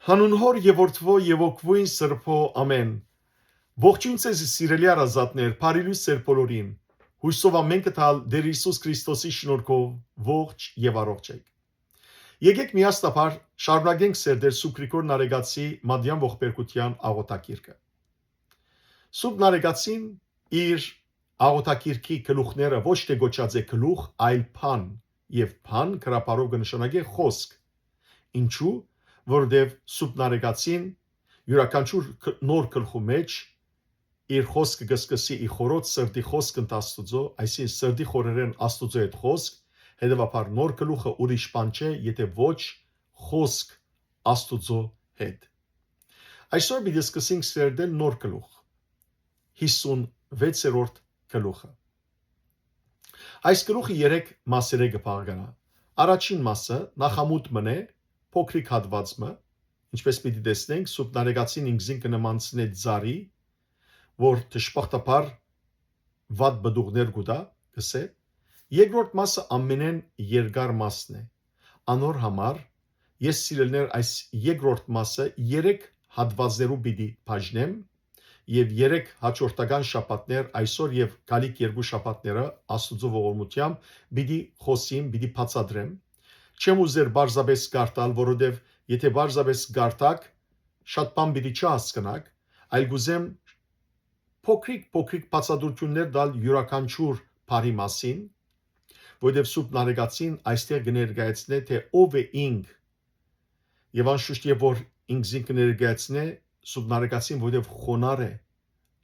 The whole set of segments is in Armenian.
Հանուն հոր եւ որդվո եւ օգվույն սրբո ամեն։ Ողջույն ձեզ սիրելի արազատներ, բարիլույս ձեր բոլորին։ Հույսով ամեն կտալ Տեր Հիսուս Քրիստոսի շնորհքով ողջ եւ առողջ եք։ Եկեք միասնաբար շարունակենք Սերդեր Սուրբ Գրիգոր Նարեգացի Մադյան ողբերգության աղոթակիրքը։ Սուրբ Նարեգացին իր աղոթակիրքի գլուխները ոչ թե գոչած է գլուխ, այլ փան, եւ փան գրաբարով կնշանակի խոսք։ Ինչու՞, որովհետև Սուրբ Նարեգացին յուրաքանչյուր նոր գլխու մեջ իր խոսքը կսկսի ի խորոց սրտի խոսք ընտաստուծո, այսինքն սրտի խորերեն աստուծո հետ խոսք, հետևաբար նոր գլուխը ուրիշ բան չէ, եթե ոչ խոսք աստուծո հետ։ Այսօր մենք սկսենք սերդել նոր գլուխ 56-րդ գլուխը։ Այս գլուխը 3 մասեր է կբաղկանա։ Առաջին մասը նախամուտ մնե, փոքրիկ հատվածը, ինչպես պիտի տեսնենք, Սուրբ Նարեգացին ինքզին կնմանցնե ձարի, որ դժբախտաբար վատ բդուղներ կուտա, կսե։ Երկրորդ մասը ամենեն երկար մասն է։ Անոր համար ես սիրելներ այս երկրորդ մասը 3 հատվածներով պիտի բաժնեմ եւ 3 հաջորդական շաբաթներ այսօր եւ գալիք 2 շաբաթները Աստծո ողորմությամբ պիտի խոսիմ, պիտի բացատրեմ։ Չեմ ուզեր բարձաբես գարտալ, որովհետև եթե բարձաբես գարտակ, շատ բան պիտի չհասկանաք, այլ գուզեմ փոքրիկ բացատրություններ տալ յուրաքանչյուր բարի մասին, որովհետև Սուրբ Նարեգացին այստեղ կներկայացնե թե ով է ինք եւ անշուշտ եւ որ ինքզին կներկայացնե Սուրբ Նարեգացին, որովհետև խոնար է,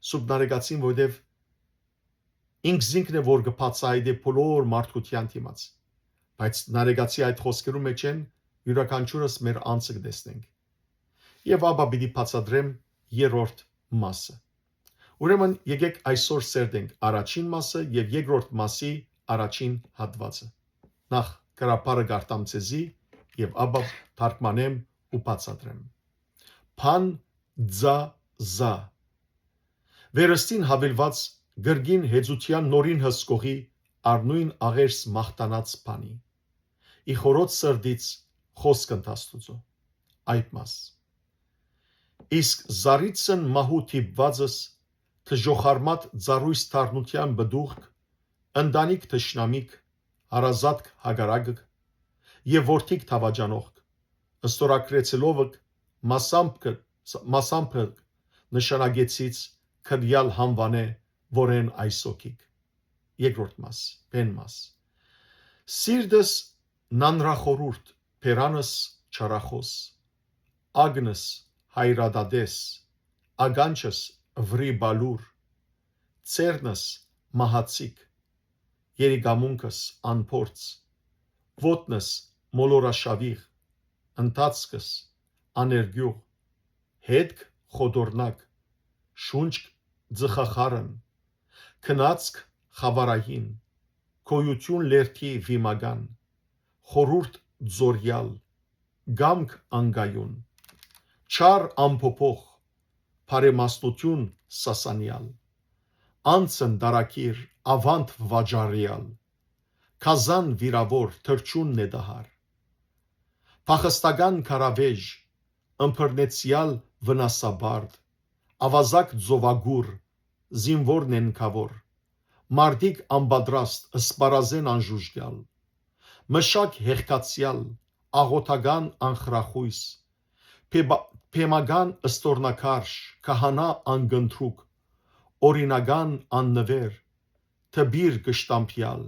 Սուրբ Նարեգացին, որովհետև ինքզինքն է որ կբացահայտի բոլոր մարդկության դիմաց, բայց Նարեգացի այդ խոսքերում մեջ են յուրաքանչյուրս մեր անձը կտեսնենք։ Եվ ապա պիտի բացատրեմ երրորդ մասը։ Ուրեմն եկեք այսօր սերդենք առաջին մասը եւ երկրորդ մասի առաջին հատվածը։ Նախ գրաբարը գարտամ ցեզի եւ ապա թարգմանեմ ու բացատրեմ։ Փան ձա զա վերստին հավելված գրգին հեծության նորին հսկողի արնույն աղերս մախտանած բանի։ Ի խորոց սրդից խոսք ընթաստուծո այդ մաս։ Իսկ զարիցն մահու թիպվածս թժոխարմատ ծառույս թարնության բդուղք, ընտանիք թշնամիք, հարազատք հագարագք եւ որդիկ թավաջանողք, ըստորակրեցելով մասամփը նշանագեցից քրյալ համվանե, որեն այսօքիկ։ Երկրորդ մաս, բեն մաս։ Սիրտս նանրախորուրդ, փերանս չարախոս, ագնս հայրադադես, ագանչս վրիբալուր, ծերնս մահացիկ, երիգամունքս անփորձ, ոտնս մոլորաշավիղ, ընթացքս աներգյուղ, հետք խոդորնակ, շունչ ձխախարն, քնածք խավարային, քոյություն լերթի վիմագան, խորուրդ ձորյալ, գամք անգայուն, չար ամփոփող, բարեմաստություն սասանյալ, անցն դարակիր, ավանդ վաճառյալ, քազան վիրավոր, թրջուն նետահար, փախստական քարավեժ, ըմբռնեցյալ վնասաբարդ, ավազակ ձովագուր, զինվոր նենքավոր, մարդիկ անպատրաստ, սպարազեն անժուժգյալ, մշակ հեղկացյալ, աղոթական անխրախույս, փեմական ըստորնակարշ, քահանա անգընթրուկ, օրինական աննվեր, թբիր կշտամփյալ,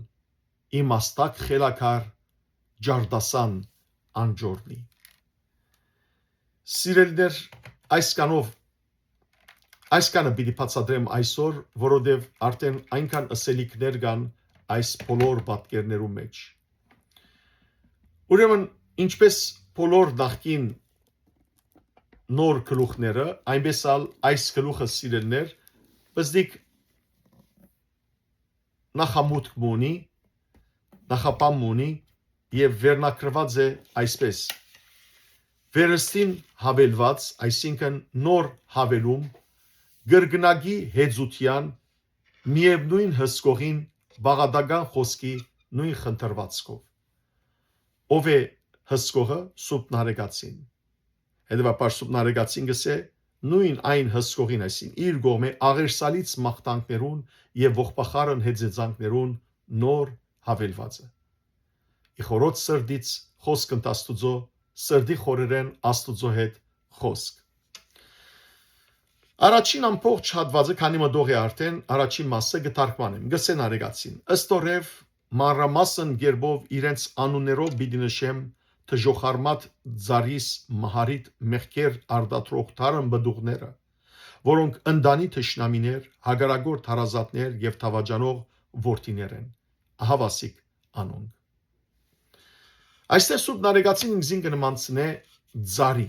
իմաստակ խելաքար, ջարդասան անջորնի։ Սիրելիներ, այսքանը պիտի բացատրեմ այսօր, որովհետև արդեն այնքան ըսելիքներ կան այս բոլոր պատկերներում մեջ։ Ուրեմն, ինչպես բոլոր նախկին նոր գլուխները, այնպես ալ այս գլուխը սիրելիներ, բզդիկ նախամուտք ունի, նախապամ ունի եւ վերնակրված է այսպես։ Վերստին հավելված, այսինքն նոր հավելում, գրգնագի հեծության միևնույն հսկողին բաղադական խոսքի նույն խնդրվածքով։ Ով է հսկողը? Սուրբ Նարեգացին։ Հետևաբար Սուրբ Նարեկացին գսե նույն այն հսկողին այսին իր գոմե աղերսալից մաղթանքներուն եւ ողբախարն հեծեծանքներուն նոր հավելվածը։ Իխորոց սրդից խոսք ընտաստուծո սրդի խորերեն աստուծո հետ խոսք։ Առաջին ամբողջ հատվածը քանի մտող է արդեն առաջին մասը գտարկմանեմ գսեն արեգացին ըստորև մանրամասն գերբով իրենց անուններով պիտի նշեմ թժոխարմատ ծարիս մահարիտ մեղքեր արդատրող թարն բդուղները որոնք ընդանի թշնամիներ հագարագործ հարազատներ եւ թավաջանող որդիներ են ահավասիկ անոնք այստեղ Սուրբ Նարեկացին ինքզին կնմանցնե ծարի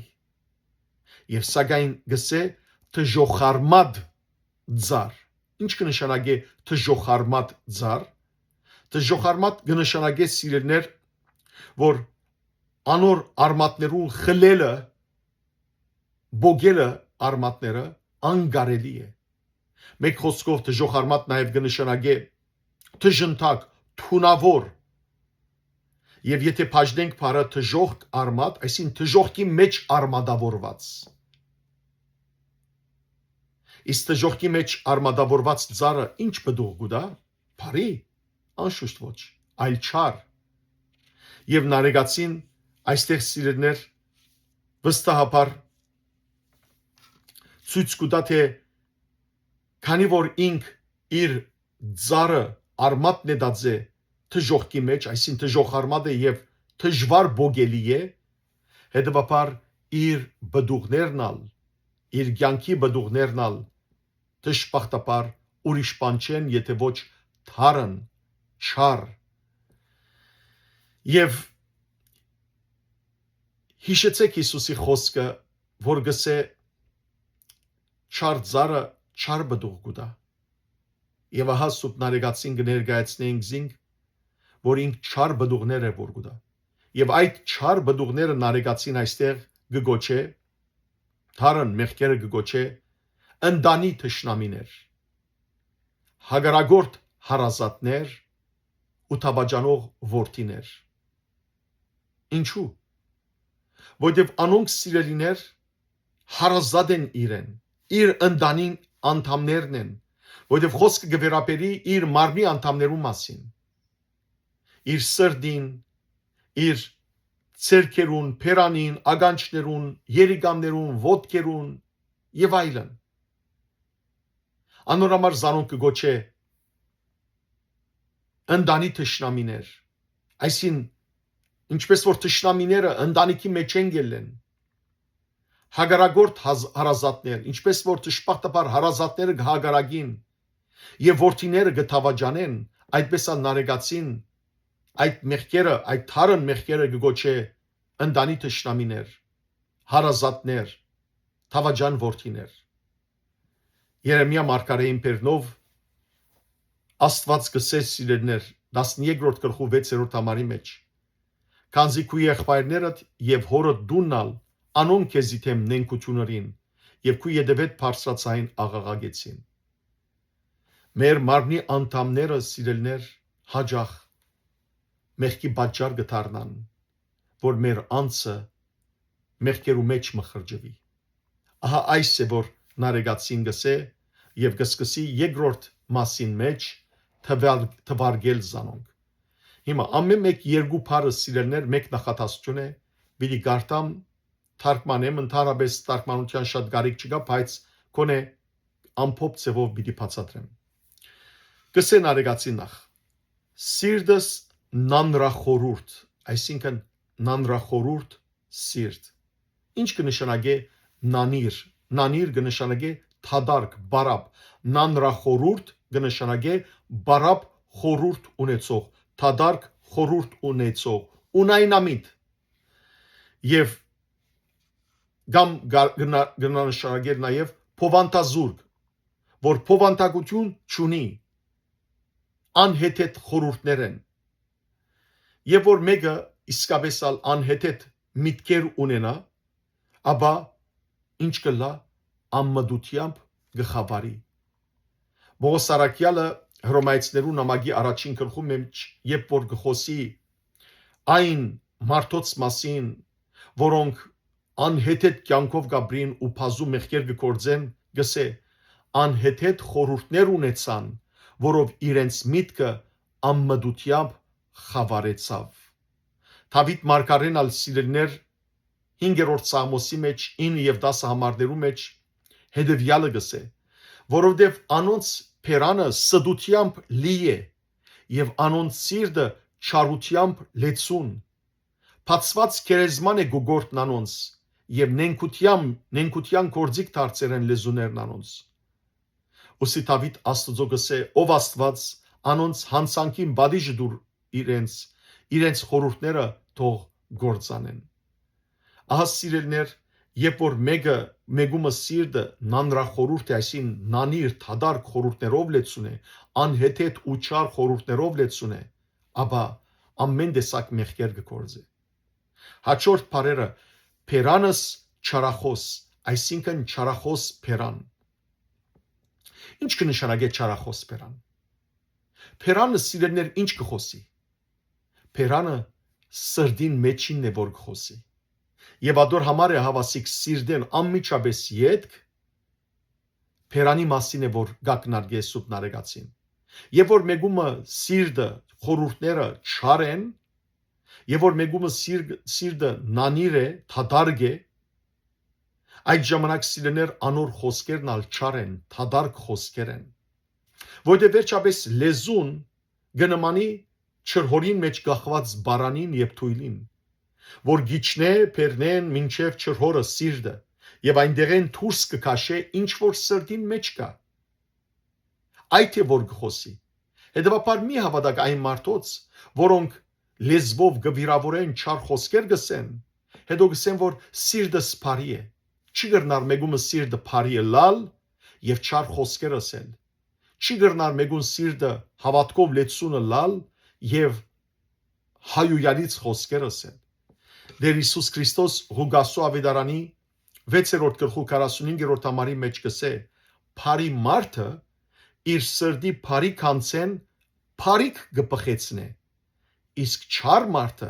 եւ սակայն գսե թժոխարմատ ծար ինչ կնշանակե թժոխարմատ ծար թժոխարմատ կնշանակե սիրելներ որ անոր արմատներուն խլելը բոգելը արմատները անգարելի է մեկ խոսքով թժոխարմատ նաև կնշանակե թժնտակ թունավոր եւ եթե բաժնենք բարը թժող արմատ այսին թժողքի մեջ արմատավորված իսկ թժողքի մեջ արմատավորված ծառը ինչ բդուղ գուտա բարի անշուշտ ոչ այլ չար եւ նարեկացին այստեղ սիրելներ վստահաբար ցույց կտա թե քանի որ ինք իր ծառը արմատն է դածե թժողքի մեջ այսին թժող արմատը եւ թժվար բոգելի է հետեւաբար իր բդուղներն ալ իր կյանքի բդուղներն ալ դժբախտաբար ուրիշ բան չեն եթե ոչ թարն չար եւ հիշեցեք Հիսուսի խոսքը որ գսե չար ծառը չար բդուղ գուտա եւ ահա Սուրբ Նարեկացին կներկայացնենք զինք որ ինք չար բդուղներ է որ գուտա եւ այդ չար բդուղները Նարեկացին այստեղ գգոչե թարն մեղքերը գգոչե ընդանի թշնամիներ հագարագործ հարազատներ ու թավաջանող որդիներ ինչու որտեվ անոնք սիրելիներ հարազատ են իրեն իր ընդանին անդամներն են որտեվ խոսքը գվերապերի իր մարմնի անդամներու մասին իր սրդին իր ցերկերուն փերանին ագանչներուն երիգամներուն ոտքերուն եւ այլն անորամար զանոնք կգոչե ընդանի թշնամիներ այսին ինչպես որ թշնամիները ընտանիքի մեջ են գելեն հագարագործ հարազատներ ինչպես որ դժբախտաբար հարազատները գհագարագին եւ որդիները գթավաջանեն այդպես ալ Նարեկացին այդ մեղքերը այդ թարն մեղքերը գգոչե ընդանի թշնամիներ հարազատներ թավաջան որդիներ Երեմիա մարգարեին Պերնով Աստված գսես սիրելներ 13-րդ գլխու 6-րդ համարի մեջ Քանզի քու եղբայրներդ եւ հորդ դուննալ անոնք քեզի թեմ նենկություններին եւ քու յետևետ բարձրացային աղաղագեցին Մեր մարմնի անդամները սիրելներ հաջող մեղքի պատճառ գտարնան որ մեր անձը մեղքերու մեջ մխրջվի ահա այս է որ Նարեկացին գսե եւ գսկսի երկրորդ մասին մեջ թվարգել զանոնք հիմա ամեն մեկ երկու բառը սիրելներ մեկ նախատասություն է պիտի գարտամ թարգմանեմ ընդհանրապես թարգմանության շատ կարիք չկա բայց կոնե ամփոփ ձևով պիտի բացատրեմ գսե Նարեկացին նախ սիրտս նանրախորուրդ այսինքն նանրախորուրդ սիրտ ինչ կնշանակե նանիր կնշանակե թադարք բարապ նանրախորուրդ կնշանակե բարապ խորուրդ ունեցող թադարք խորուրդ ունեցող ունայնամիտ եւ գամ կնշանակե նաեւ փովանտազուրկ որ փովանտագություն չունի անհեթեթ խորուրդներ են եւ որ մեկը իսկապես անհեթեթ միտքեր ունենա ապա ինչ կլա ամմդությամբ գխավարի Բողոս Սարակյալը հռոմայեցիներու նամակի առաջին գլխում երբ որ գխոսի այն մարդոց մասին որոնք անհեթեթ կյանքով գաբրին ու փազու մեղքեր գործեն գսե անհեթեթ խորհուրդներ ունեցան որով իրենց միտքը ամմդությամբ խավարեցավ Դավիթ մարգարեն ալ սիրելներ 5-րդ Սամոսի մեջ 9 եւ 10 համարներու մեջ հետևյալը գսե որովհետև անոնց փերանը սդությամբ լի է եւ անոնց սիրտը չարությամբ լեցուն Փածված քերեզման է գողորտն անոնց եւ նենքության գործիք դարձեր են լեզուներն անոնց Ոսի Դավիթ Աստծո գսե ով Աստված անոնց հանցանքին բադիժ դուր իրենց խորհուրդները թող գործանեն Ահա սիրելներ երբ որ մեգումը սիրտը նանրախորհուրդ է այսին նանիր թադարք խորհուրդներով լեցուն է անհեթեթ ու չար խորհուրդներով լեցուն է ապա ամեն տեսակ մեղքեր կգործի Հաջորդ բարերը Փերանս չարախոս, այսինքն չարախոս Փերան։ Ինչ կնշանակե չարախոս Փերան։ Փերանը սիրելներ ինչ կխոսի։ Փերանը սրդին մեջինն է որ կխոսի։ Եվ ադոր համար է հավասիկ սիրդեն անմիջապես յետք Փերանի մասին է որ գակնարգե սուտ նարեգացին։ Եվ որ մեգումը սիրդը խորհուրդները չար են Եվ որ մեգումը սիրտը նանիր է, թադարգ է, այդ ժամանակ սիրելներ անոր խոսքերն ալ չար են, թադարգ խոսքեր են։ Որտեղ վերջապես լեզուն գնմանի չրհորին մեջ գախված բարանին եւ թույլին, որ գիչնե Փերնեն մինչև չրհորը սիրտը եւ այնտեղեն դուրս կքաշե ինչ որ սրտին մեջ կա։ Այդ է որ գխոսի։ Հետևաբար մի հավատակ այն մարդոց, որոնք լեզվով գվիրավորեն չար խոսքեր գսեն, հետո գսեն, որ սիրտը սփարի է, չի գրնար մեգումը սիրտը փարի է լալ եւ չար խոսքեր ասել, չի գրնար մեգուն սիրտը հավատքով լեցունը լալ եւ հայույալից խոսքեր ասել։ Դեր Հիսուս Քրիստոս Ղուգասու ավետարանի 6-րդ գլխու 45-րդ համարի մեջ գսե, փարի մարդը իր սրտի փարի քանցեն փարիք գպխեցնե Իսկ չար մարդը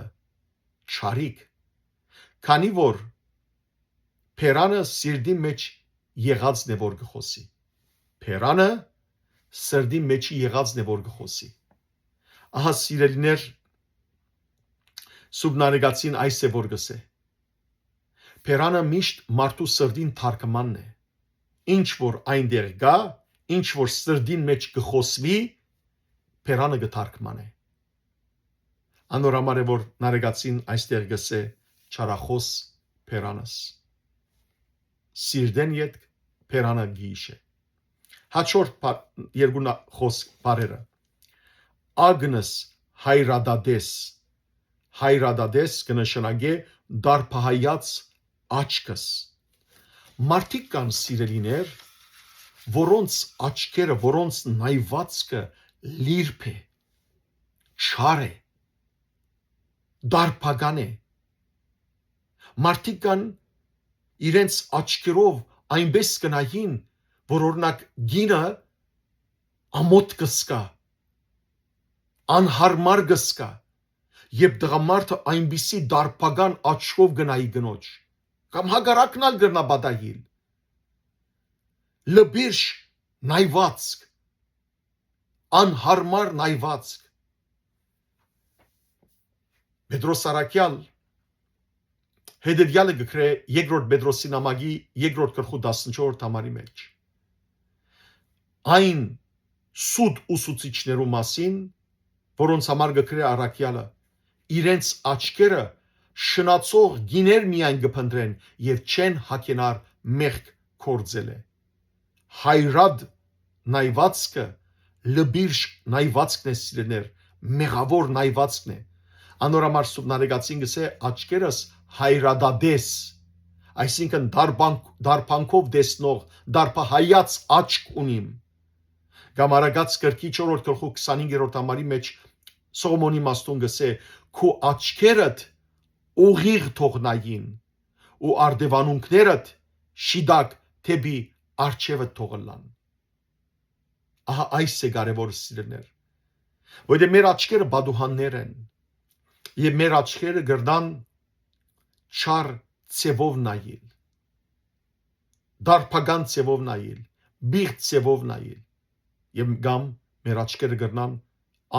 չարիք քանի որ Փերանը սիրտի մեջ եղածն է որ գխոսի Փերանը սրտի մեջ եղածն է որ գխոսի Ահա սիրելիներ Սուբնարեգացին այս է որ գսե Փերանը միշտ մարդու սրտին թարգմանն է Ինչ որ այնտեղ գա ինչ որ սրտին մեջ գխոսվի Փերանը գթարգմանե Անորամար է որ նարեգացին այստեղ գսե չարախոս Փերանս Սիրդեն յետք Փերանը գիշե Հաջորդ երկու խոսք բարերը Ագնս հայրադադես կնշանակե դարփահայաց աչքս Մարդիկ կան սիրելիներ որոնց աչքերը որոնց նայվածքը լիրբ է չար է Դարփական է Մարդիկ կան իրենց աչքերով այնպես կնային որ օրինակ գինը ամոթ կսկա անհարմար կսկա եւ տղամարդը այնպիսի դարփական աչքով գնայի գնոջ կամ հագարակն ալ գրնա բադայիլ լբիրշ նայվածք անհարմար նայվածք Պետրոս Արաքյալ հետևյալը գկրե երկրորդ Պետրոսի նամակի երկրորդ գլխու 14 համարի մեջ Այն սուտ ուսուցիչներու մասին որոնց համար գկրե Արաքյալը իրենց աչքերը շնացող գիներ միայն գփնտրեն եւ չեն հակենար մեղք կործել է հայրադ նայվածքը լբիրշ նայվածքն է սիրելներ մեղավոր նայվածքն է Անորամար սուբնարեգացին գսե աչքերս հայրադադես այսինքն դարփանքով տեսնող դարփահայաց աչք ունիմ Գամարագած կրկի 4-րդ գլխու 25-րդ համարի մեջ Սողոմոնի մաստուն գսե քո աչքերդ ուղիղ թողնային ու արդևանունքներդ շիդակ թեպի արջևը թողլան Ահա այս է կարևոր սիրելներ որտեղ մեր աչքերը բադուհաններ են Եվ մեր աչքերը գրնան չար ցևով նայել, դարբական ցևով նայել, բիղ ցևով նայել, եւ գամ մեր աչքերը գրնան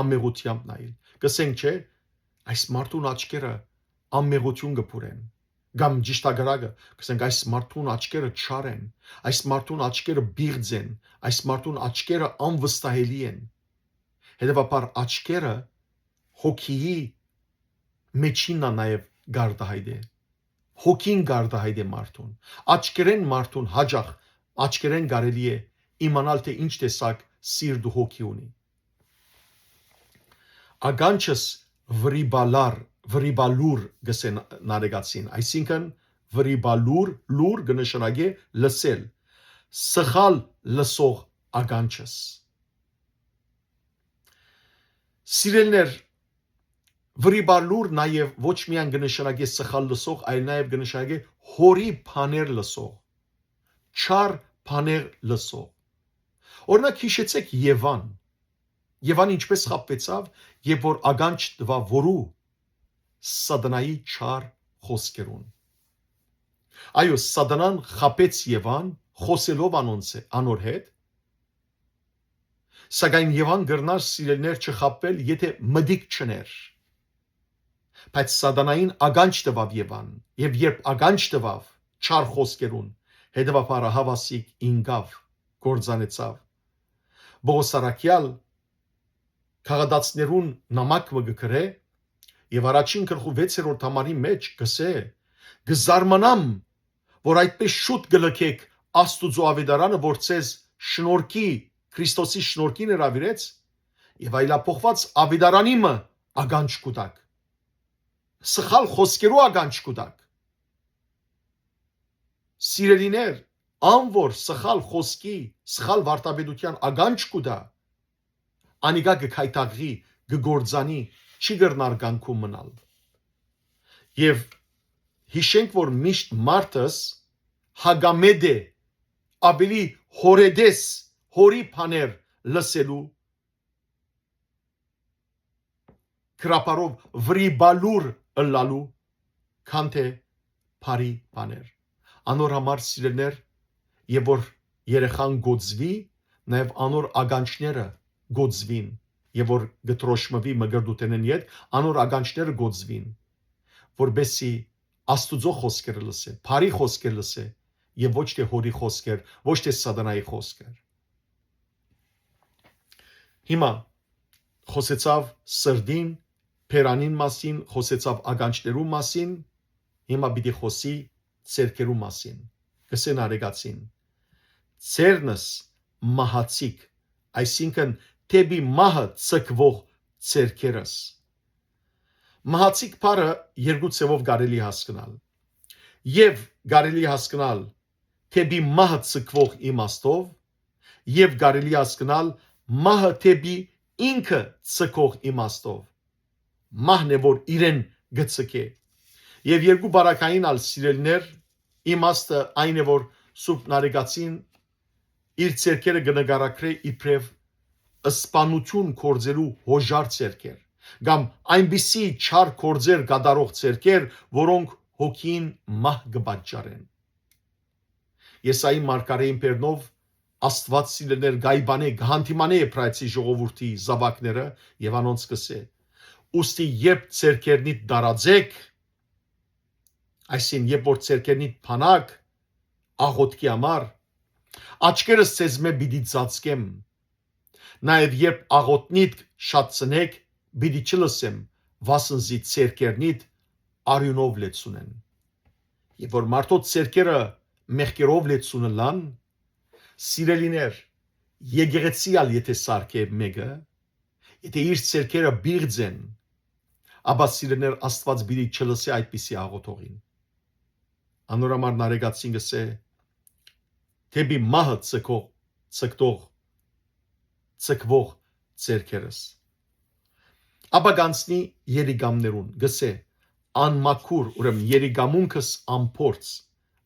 ամեղությամբ նայել։ Կսենք չէ, այս մարդուն աչքերը ամեղություն կփուրեն։ Գամ ճիշտագրագը, կսենք այս մարդուն աչքերը չար են, այս մարդուն աչքերը բիղձ են, այս մարդուն աչքերը անվստահելի են։ Հետևաբար աչքերը հոգիի մեջինն է նաև գարդահայտ է։ Հոգին գարդահայտ է մարդուն։ Աչքերեն մարդուն հաջող աչքերեն կարելի է իմանալ թե ինչ տեսակ սիրտ ու հոգի ունի։ Ագանչս վրիբալուր գսեն նարեգացին, այսինքն վրիբալուր լուր կնշանակի լսել, սխալ լսող ագանչս։ Սիրելներ, վրիբալուր նաև ոչ միայն կնշանակի սխալ լսող, այլ նաև կնշանակի հորի բաներ լսող, չար բաներ լսող։ Օրինակ հիշեցեք Եվան։ Եվան ինչպես խաբվեցավ, երբ որ ագանչ տվավ որու սատանայի չար խոսքերուն։ Այո, սատանան խաբեց Եվան խոսելով անոր հետ, սակայն Եվան գրնար սիրելներ չխաբվել, եթե մդիկ չներ։ Բայց սատանային ագանչ տվավ Եվան, եւ երբ ագանչ տվավ չար խոսքերուն, հետևաբար հավասիկ ինգավ գործանեցավ։ Բողոսարակյալ Քաղատացիներուն նամակ մը գրե եւ առաջին գլխու 6-րդ համարի մեջ գսե գզարմանամ որ այդպես շուտ գլքեք Աստուծո ավետարանը որ ցեզ շնորհքի Քրիստոսի շնորհքին հրավիրեց եւ այլափոխված ավետարանի մը ագանչ կուտակ սխալ խոսքերու ագանչ կուտակ սիրելիներ անոր սխալ խոսքի սխալ վարտաբեդության ագանչ կուտա անիգա գքայտաղի գգործանի չի գրնար գանքում մնալ եւ հիշենք որ միշտ մարդս հագամեդ է ավելի հորեդես հորի բաներ լսելու քրապարով վրիբալուր ըլլալու քան թե բարի բաներ անոր համար սիրելներ եւ որ երեխան գոծվի նաեւ անոր ագանչները գոծվին եւ որ գտրոշմվի մգրդութենեն յետ անոր ագանչները գոծվին որբեսի Աստուծո խոսքերը լսե բարի խոսքեր լսե եւ ոչ թե հորի խոսքեր ոչ թե սատանայի խոսքեր հիմա խոսեցավ սրդին փերանին մասին խոսեցավ ագանչներու մասին հիմա պիտի խոսի ցերկերու մասին գսեն արեգացին ցերնս մահացիկ այսինքն թեբի մահը ցկվող ցերկերս մահացիկ բառը երկու ցևով կարելի հասկանալ եւ կարելի հասկանալ թեբի մահը ցկվող իմաստով եւ կարելի հասկանալ մահը թեբի ինքը ցկող իմաստով մահն է որ իրեն գցկե եւ երկու բարակային ալ սիրելներ իմաստը այն է որ սուրբ նարեգացին իր ցերկերը գնագարակրե իբրև սպանություն կորձելու հոժար ցերկեր կամ այնպիսի չար կորձեր գդարող ցերկեր որոնք հոգին մահ կբաճարեն Եսայի մարգարեին պերնով Աստված սիրելներ գայբանե գանտիմանե եբրայցի ժողովրդի զավակները եւ անոնց կսե ուստի երբ ցերկերնիդ դարածեք այսին երբ որ ցերկերնիդ փանակ աղոտքի համար աչքերս ցեզ մե պիտի ծածկեմ նաեւ երբ աղոտնիդ շատցնեք պիտի չլսեմ վասնզի ցերկերնիդ արյունով լեցունեն եւ որ մարդոց ցերկերը մեղքերով լեցունը լան սիրելիներ եկեղեցիալ եթե սարքե մեկը եթե իր ցերկերը բիղձեն ապա սիրելիներ Աստված բիդի չլսի այդպիսի աղոթողին անորամար նարեգացին գսե թեբի մահը ցկվող ցերկերս ապա գանցնի երիգամներուն գսե անմաքուր ուրեմն երիգամունքս ամփորձ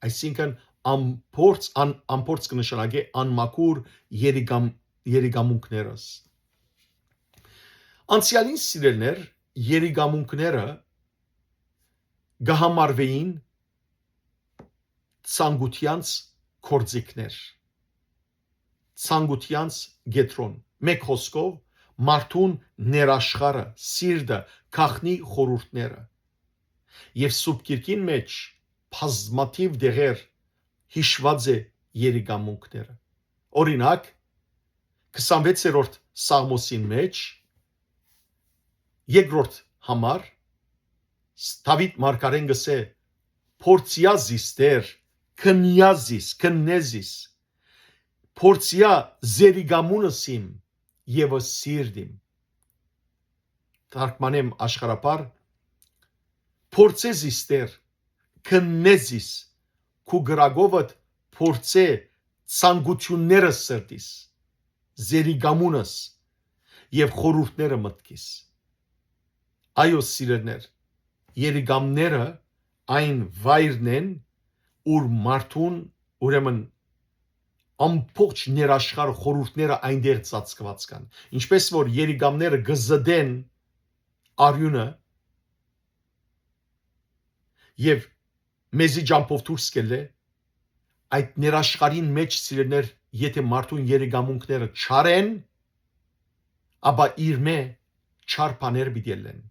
այսինքն ամփորձ կնշանակի անմաքուր երիգամունքներս անցյալին սիրելներ երիգամունքները գահամարվեին ցանկությանց կորձիկներ, ցանկությանց գետրոն, մեկ խոսքով մարդուն ներաշխարը, սիրտը, քախնի խորհուրդները, եւ սուրբ գիրքին մեջ բազմաթիվ դեղեր հիշված է երիգամունքները։ Օրինակ 26-րդ Սաղմոսին մեջ երկրորդ համար Դավիթ մարգարեն գսե փորձիա զիստեր քննեզիս փորձիա զերիգամունսիմ եւ սիրդիմ թարգմանեմ աշխարհապար փորձե զիստեր քննեզիս քու գրագովդ փորձե ցանկությունները սրտիս զերիգամունս եւ խորհուրդները մտքիս այո սիրելներ երիգամները այն վայրն են ուր մարդուն ուրեմն ամբողջ ներաշխարհ խորհուրդները այնտեղ ծածկված կան ինչպես որ երիգամները գզդեն արյունը եւ մեզի ջամփով դուրս կելե այդ ներաշխարհին մեջ սիրելներ եթե մարդուն երիգամունքները չարեն ապա իր մե չար բաներ բիդելեն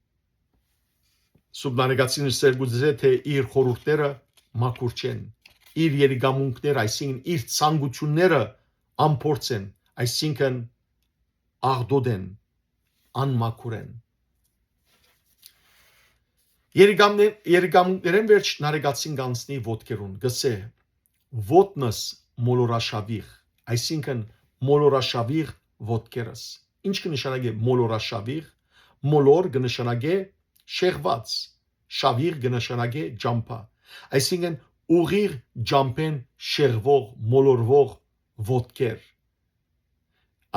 Սուբնանեգացին սերգուզե թե իր խորհուրդները մաքուր չեն իր երիգամունքները այսինքն իր ցանկությունները ամփորձ են այսինքն աղդոդ են անմաքուր են երիգամունքներեն վերջ նարեգացին գանցնի ոտքերուն գսե ոտնս մոլորաշավիղ այսինքն մոլորաշավիղ ոտքերս ինչ կնշանակե մոլորաշավիղ մոլոր կնշանակե շեղված շավիղ կնշանակե ջամփա այսինքն ուղիղ ջամփեն շեղվող մոլորվող ոտքեր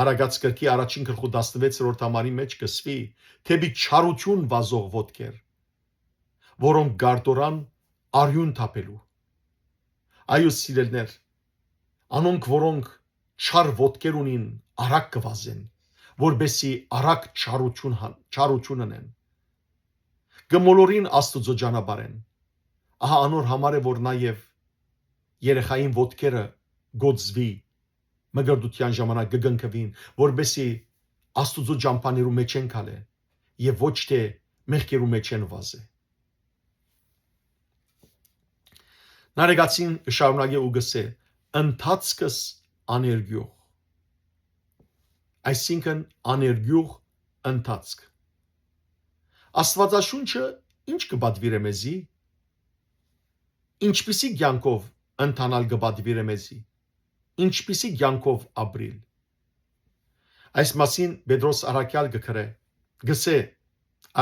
Արագած գրքի առաջին գլխու 16-րդ համարի մեջ կսվի թեպի չարություն վազող ոտքեր որոնք գարտորան արյուն թափելու այո սիրելներ անոնք որոնք չար ոտքեր ունին արագ կվազեն որբեսի արագ չարություն ունեն Գմոլորին աստուծո ճանապարհեն ահա անոր համար է որ նաև երեխային ոտքերը գոծվի մգրդության ժամանակ գգնքվին որբեսի աստուծո ճամփաներու մեջ են քալե եւ ոչ թե մեղքերու մեջ են վազե Նարեգացին շարունակե ու գսե ընթացքս աներգյուղ այսինքն աներգյուղ ընթացք Աստվածաշունչը ինչ կբադվիր է մեզի ինչպիսի կյանքով ընթանալ կբադվիր է մեզի ինչպիսի կյանքով ապրիլ այս մասին Պետրոս Արաքյալ գքրե գսե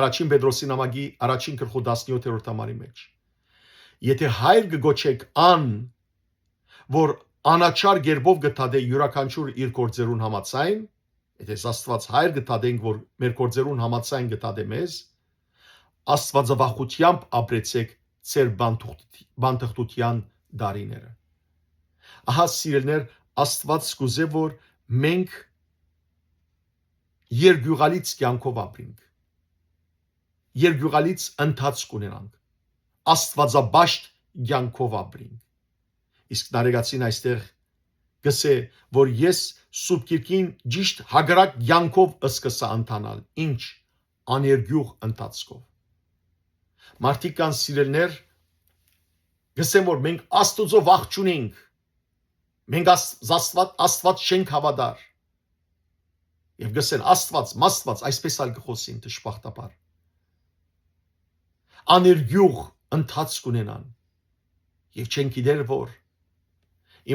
առաջին Պետրոսի նամակի առաջին գլխու 17-րդ համարի մեջ եթե հայր կգոչեք ան որ անաչար գերբով գտադե յուրաքանչյուր իր գործերուն համացայն եթե Աստված հայր գտադենք որ մեր գործերուն համացայն գտադե մեզ Աստվածավախությամբ ապրեցեք ծեր բանտխտության դարիները Ահա սիրելներ Աստված կուզե որ մենք երգյուղալից կյանքով ապրենք երգյուղալից ընթացք ունենանք Աստվածաբաշտ կյանքով ապրենք իսկ նարեգացին այստեղ գսե որ ես սուրբ գիրքին ճիշտ հագրակ կյանքով սկսա ընթանալ ինչ աներգյուղ ընթացքով Մարդիկ կան սիրելներ գսեն որ մենք Աստուծո վախ չունենք մենք Աստված չենք հավատար եւ գսեն Աստված այսպես ալ գխոսին դժբախտաբար աներգյուղ ընթացք ունենան եւ չեն գիտեր որ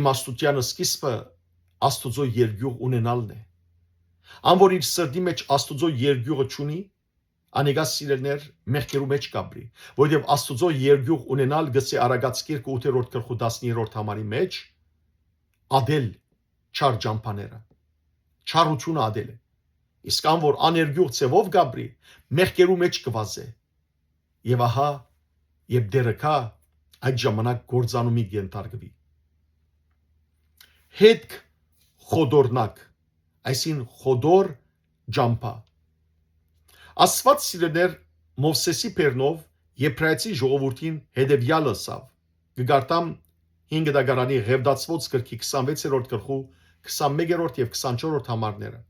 իմաստության սկիզբը Աստուծո երգյուղ ունենալն է ան որ իր սրտի մեջ Աստուծո երգյուղը չունի Անեգաս սիրելներ մեղքերու մեջ կապրի որովհետև Աստուծո երգյուղ ունենալ գսե Արագած գիրքը 8-րդ գլխու 10-րդ համարի մեջ ադել չար ջամփաները չարությունը ադել է իսկ ան որ աներգյուղ ցևով կապրի մեղքերու մեջ կվազե եւ ահա եւ դերը կա այդ ժամանակ գործանումի կենթարկվի հետք խոդորնակ այսին խոդոր ջամփա Աստված սիրելներ Մովսեսի բերնով Եբրայեցի ժողովրդին հետևյալը ասավ գարտամ 5 դագարանի Ղևդացված գրքի 26-րդ գլխու 21-րդ եւ 24-րդ համարները։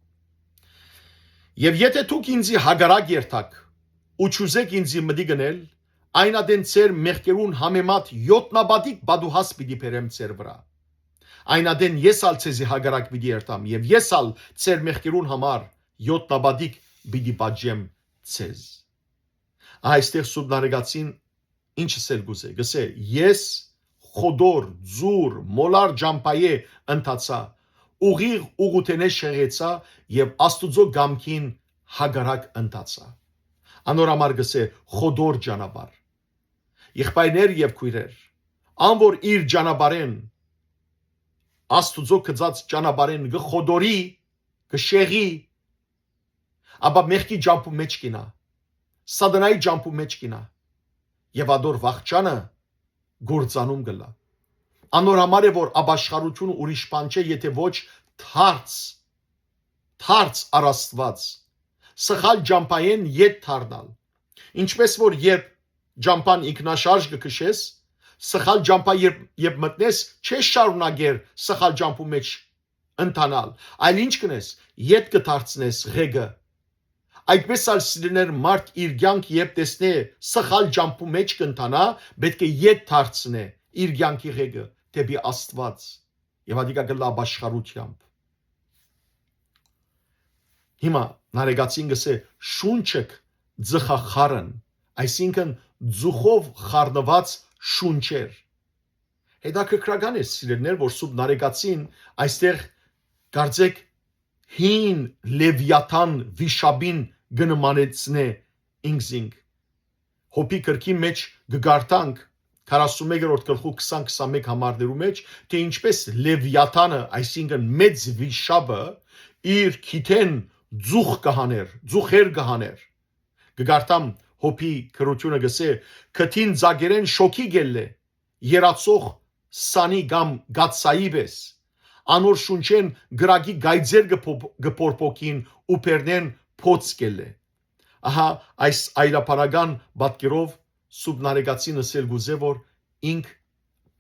Եվ եթե դուք ինձի հագարակ երթաք ու ճուզեք ինձի մտի գնել, այնադեն ծեր մեղքերուն համեմատ 7-նաբադիկ բադուհաս պիտի բերեմ ծեր վրա։ Այնադեն ես ալ ցեզի հագարակ պիտի երթամ եւ ես ալ ծեր մեղքերուն համար 7-նաբադիկ պիտի պատժեմ ցեզ։ Այստեղ Սուրբ Նարեգացին ինչը սել գուզե, գսե ես խոդոր, ձուր, մոլար ջամփայե ընթացա, ուղիղ ուղուտենե շեղեցա եւ Աստուծո գամքին հագարակ ընթացա։ Անորամար գսե խոդոր ջանաբար։ Եղբայրներ եւ քույրեր, անոր իր ջանաբարեն Աստուծո կծած ջանաբարեն գխոդորի, գշեղի, ապա մեղքի ջամփու մեջ կինա, սադանայի ջամփու մեջ կինա եւ ադոր վախճանը գործանում գլա։ Անոր համար է որ աբաշխարությունը ուրիշ բան չէ, եթե ոչ թարց առաստված սխալ ջամփայեն ետ թարնալ։ Ինչպես որ երբ ջամփան ինքնաշարժ կքշես, սխալ ջամփա երբ մտնես, չես շարունակեր սխալ ջամփու մեջ ընթանալ, այլ ինչ կնես, ետ կդարձնես ղեգը։ Այդպես ալ սիրելիներ մարդ իր կյանք երբ տեսնե սխալ ջամփու մեջ կընթանա, պետք է ետ դարձնե իր կյանքի ղեգը դեպի Աստված եւ ադիկա գլա աբաշխարությամբ։ Հիմա Նարեգացին գսե շունչեք ձխախարն, այսինքն ձուխով խառնված շունչեր։ Հետաքրքրական է սիրելիներ, որ Սուրբ Նարեգացին այստեղ կարծեք հին լևիաթան վիշաբին գնմանեցնե ինքզինք։ Հոբի կրքի մեջ գգարտանք 41-րդ գլխու 20-21 համարներու մեջ, թե ինչպես լևիաթանը, այսինքն մեծ վիշաբը իր քիթեն ձուխ կհաներ, ձուխեր կհաներ։ Գգարտամ հոբի քրությունը գսե քթին ձագերեն շոքի գելլե երացող սանի գամ գացայի բես անոր շունչեն գրագի գայձեր գփորփոքին ու պերնեն փոց կելլե։ Ահա այս այլապարական բատկերով Սուրբ Նարեգացին ասել գուզե որ ինք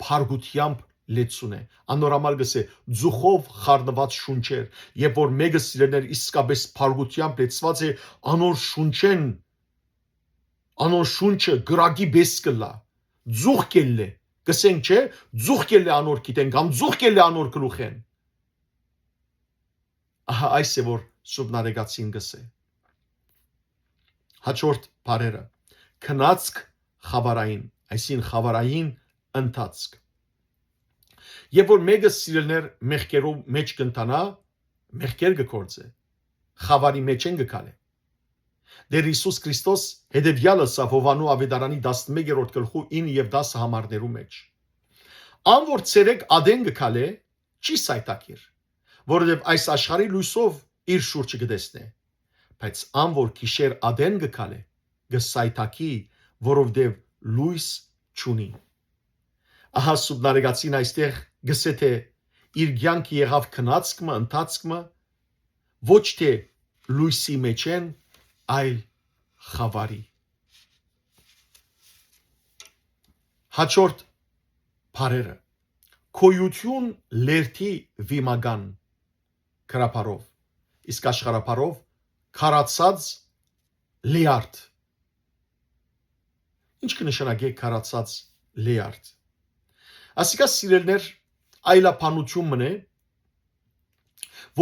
փարգությամբ լեցուն է։ Անորամալ գսե ձուխով խառնված շունչեր, երբ որ մեկը սիրելներ իսկապես փարգությամբ լեցված է, անոր շունչեն անոր շունչը գրագի բես կլա, ձուխ կելլե, գսենք չէ, ձուխ կելլե անոր գիտեն կամ ձուխ կելլե անոր գլուխեն։ Ահա այս է որ Սուրբ Նարեգացին գսե։ Հաջորդ բարերը քնածք խավարային, այսին խավարային ընթացք։ Եվ որ մեկը սիրելներ մեղքերով մեջ կընթանա, մեղքեր կգործե, խավարի մեջ են գկալե։ Դեր Հիսուս Քրիստոս հետևյալը սա Հովանու ավետարանի 11-րդ գլխու 9 եւ 10 համարներու մեջ։ Անոր ցերեկ ադեն գկալե, չի սայտակիր, որովհետև այս աշխարհի լույսով իր շուրջը կտեսնե, բայց անոր քիշեր ադեն գկալե, գսայտակի, որովհետև լույս չունի։ Ահա Սուրբ Նարեգացին այստեղ գսե թե իր կյանքը եղավ քնածքը, ընթացքը, ոչ թե լույսի մեջ են, այլ խավարի։ Հաջորդ բարերը քոյություն լերթի վիմագան քրապարով, իսկ աշխարհապարով քարացած լիարդ։ Ինչ կնշանակե քարացած լիարդ։ Ասիկա սիրելներ այլապանություն մնե,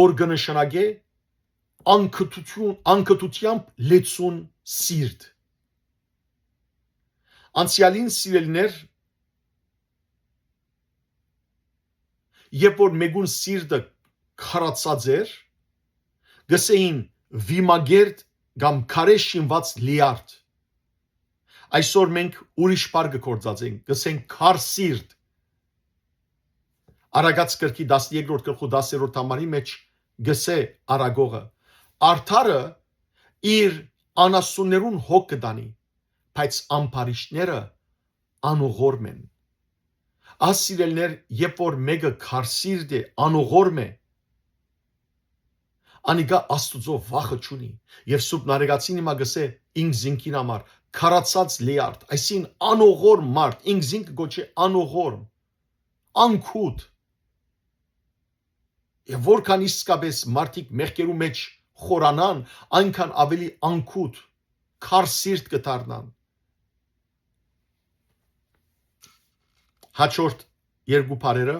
որ կնշանակե անկտությամբ լեցուն սիրտ։ Անցյալին սիրելներ, երբ որ մեգուն սիրտը քարացած էր, գսեին վիմագերտ կամ քարե շինված լիարդ։ Այսօր մենք ուրիշ բառ կգործածենք, գսենք քար սիրտ։ Արագած գրքի 12-րդ գլխու 10-րդ համարի մեջ գսե արագողը արդարը իր անասուններուն հոգ կդանի, բայց ամբարիշտները անուղորմ են։ Ասիրելներ, երբ որ մեկը քարսիրտ է, անուղորմ է, անիգա Աստուծո վախը չունի։ Եվ Սուրբ Նարեգացին հիմա գսե ինք զինքին համար քարացած լիարդ, այսին անուղորմ մարդ, ինք զինք գոչե անուղորմ, անքուտ։ Եվ որքան իսկապես մարդիկ մեղքերու մեջ խորանան, այնքան ավելի անքուտ, քար սիրտ կդառնան։ Հաջորդ երկու բառերը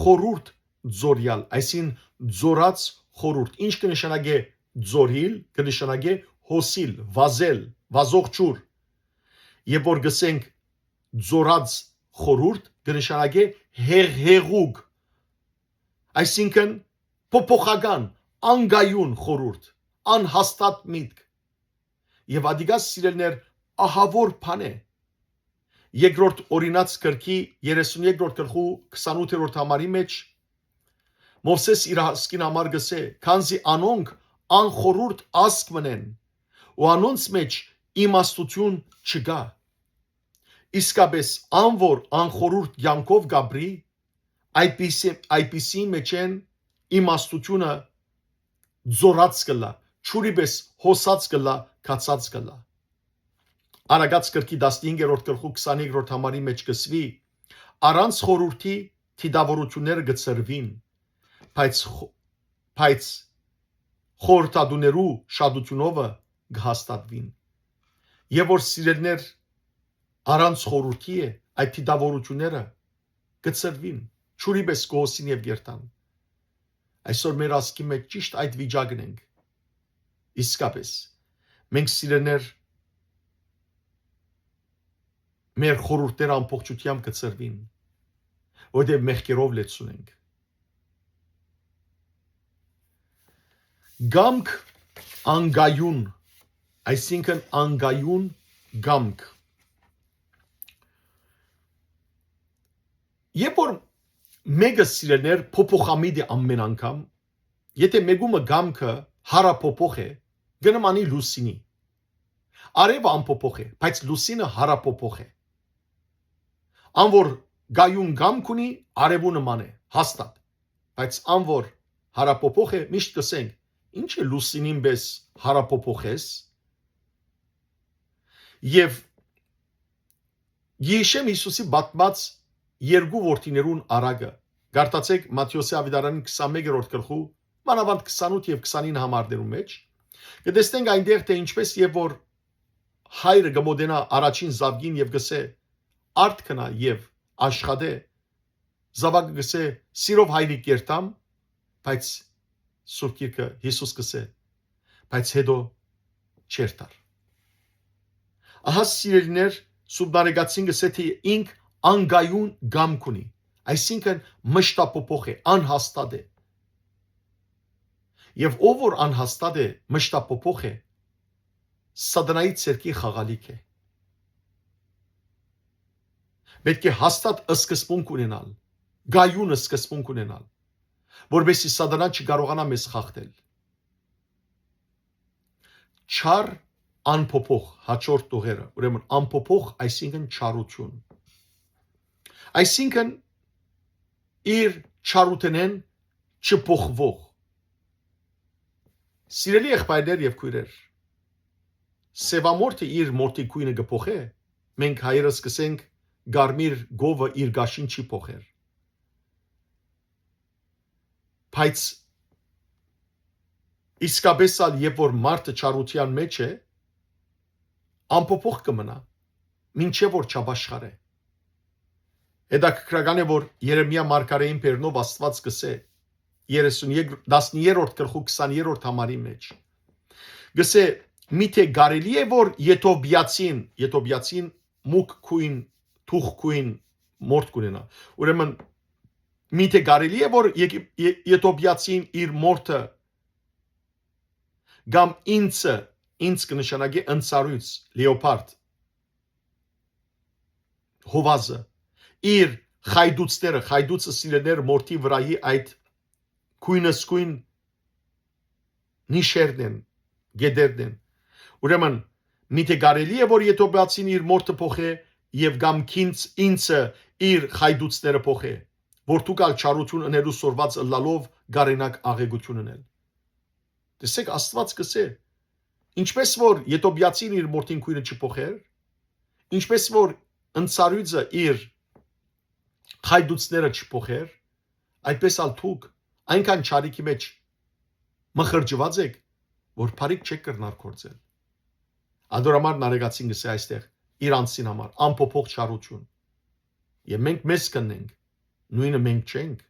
խորուրդ ձորյալ, այսին ձորած խորուրդ։ Ինչ կնշանակե ձորիլ, կնշանակե հոսիլ, վազել, վազող ջուր։ Եվ որ գսենք ձորած խորուրդ, կնշանակե հեղուկ, այսինքն փոփոխական, անգայուն խորուրդ, անհաստատ միտք։ Եվ ադիգաս սիրելներ ահավոր բան է։ Երկրորդ օրինաց գրքի 32-րդ գլխու 28-րդ համարի մեջ Մովսես իր հասկին համար գսե, քանզի անոնք անխորուրդ ասկ մնեն, ու անոնց մեջ իմաստություն չգա։ Իսկապես անոր անխորուրդ յանքով գաբրի, այդպիսի մեջ են իմաստությունը ձորած կլա, ճուրիպես հոսած կլա, կացած կլա։ Արագած գրքի 15-րդ գլխու 23-րդ համարի մեջ գսվի, առանց խորուրդի թիդավորությունները գծրվին, բայց խորհրդադուներու շատությունովը գհաստատվին։ Եվ որ սիրելներ առանց խորուրդի է, այդ թիդավորությունները գծրվին, ճուրիպես գոսին եւ գերտան։ Այսօր մեր ասկի մեջ ճիշտ այդ վիճակն ենք։ Իսկապես մենք սիրելներ մեր խորհուրդները ամբողջությամբ կծրվին, որտեղ մեղքերով լեցուն ենք։ Գամք անգայուն, այսինքն անգայուն գամք։ Երբ որ մեկը սիրելներ փոփոխամիտ է ամեն անգամ, եթե մեկումը գամքը հարափոփոխ է, գնամանի լուսինի։ Արևը անփոփոխ է, բայց լուսինը հարափոփոխ է։ Անոր գայուն գամք ունի, արևու նման է, հաստատ, բայց անոր հարափոփոխ է, միշտ կսենք, ինչ է լուսինին պես հարափոփոխես։ Եվ Յիշեմ Հիսուսի պատմած երկու որդիներուն արագը, գարտացեք Մատթեոսի ավետարանի 21-րդ գլխու, մանավանդ 28 եւ 29 համարներու մեջ, կտեսնենք այնտեղ թե ինչպես եւ որ հայրը գմոդենա առաջին զավգին եւ գսե արդ կնա եւ աշխատե, զավակը գսե սիրով հայրիկ երտամ, բայց Սուրբ Գիրքը Հիսուս գսե, բայց հետո չերտար։ Ահա սիրելիներ, Սուրբնարեգացին գսե թե ինք անգայուն գամք ունի, այսինքն մշտապոփոխ է, անհաստատ է։ Եվ ով որ անհաստատ է, մշտապոփոխ է, սատանայի ցերկի խաղալիք է։ Պետք է հաստատ սկզբունք ունենալ, գայուն սկզբունք ունենալ, որովհետեւ սատանան չկարողանա մեզ խախտել։ Չար անփոփոխ հաջորդ տողերը, ուրեմն անփոփոխ, այսինքն չարություն։ Այսինքն իր չարութենեն չփոխվող։ Սիրելի եղբայրներ եւ քույրեր, սևամորթը իր մորթի քույնը գփոխե, մենք հայերս կսենք գարմիր գովը իր գաշին չի փոխեր։ Բայց իսկապես ալ երբ որ մարդը չարության մեջ է, անփոփոխ կմնա, մինչև որ չապաշխարե։ Հետաքրքրական է, որ Երեմիա մարգարեին բերնով Աստված գսե 10-րդ գլխու 20-րդ համարի մեջ։ Գսե միթե կարելի է որ Եթովիացին մուկ քույն, թուխ քույն մորթ կունենա։ Ուրեմն միթե կարելի է որ Եթովիացին իր մորթը կամ ինձ կնշանակի ընծառյուծ, լեոպարդ, հովազը, իր խայդուծները, խայդուծը սիրելներ մորթի վրայի այդ քույնսկույն նիշերն են, գեդերն են։ Ուրեմն միթե կարելի է որ Եթովիացին իր մորթը փոխե եւ կամ ինձը իր խայդուծները փոխե, որ դուք ալ չարություն ընելու սորված ըլլալով գարենակ աղեգություն ունել։ Տեսեք Աստված կսե, ինչպես որ Եթովիացին իր մորթին քույնը չփոխեր, ինչպես որ ընծառյուծը իր Խայդուցները չփոխեր, այդպես ալ թուք այնքան ճարիքի մեջ մխրջված եք, որ բարիք չեք կրնար կործել։ Ադորամար նարեգացին գսե այստեղ իրանցին համար ամփոփող չարություն։ Եվ մենք մեզ կնենք, նույնը մենք չենք։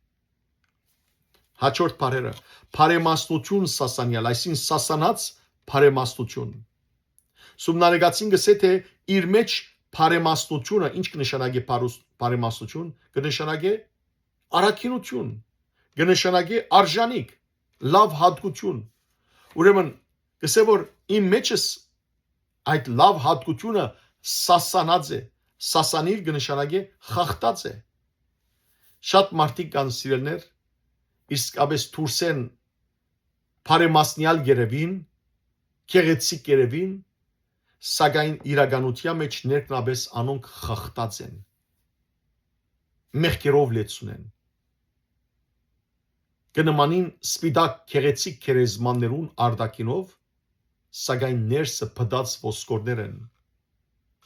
Հաջորդ բարերը բարեմաստություն սասանյալ, այսին սասանած բարեմաստություն։ Սումնարեգացին գսե թե իր մեջ բարեմաստությունը ինչ կնշանակի բարեմաստություն, կնշանակի առաքինություն, կնշանակի արժանիք, լավ հատկություն։ Ուրեմն գսե որ իմ մեջս այդ լավ հատկությունը սասանած է, սասանիր կնշանակի խախտած է։ Շատ մարդիկ կան սիրելներ, իսկապես դուրսեն բարեմասնյալ գերևին, քեղեցիկ գերևին, սակայն իրականության մեջ ներքնաբես անոնք խախտած են, մեղքերով լեցուն են։ Կնմանին սպիտակ քեղեցիկ քերեզմաններուն արտակինով, սակայն ներսը փդած ոսկորներ են,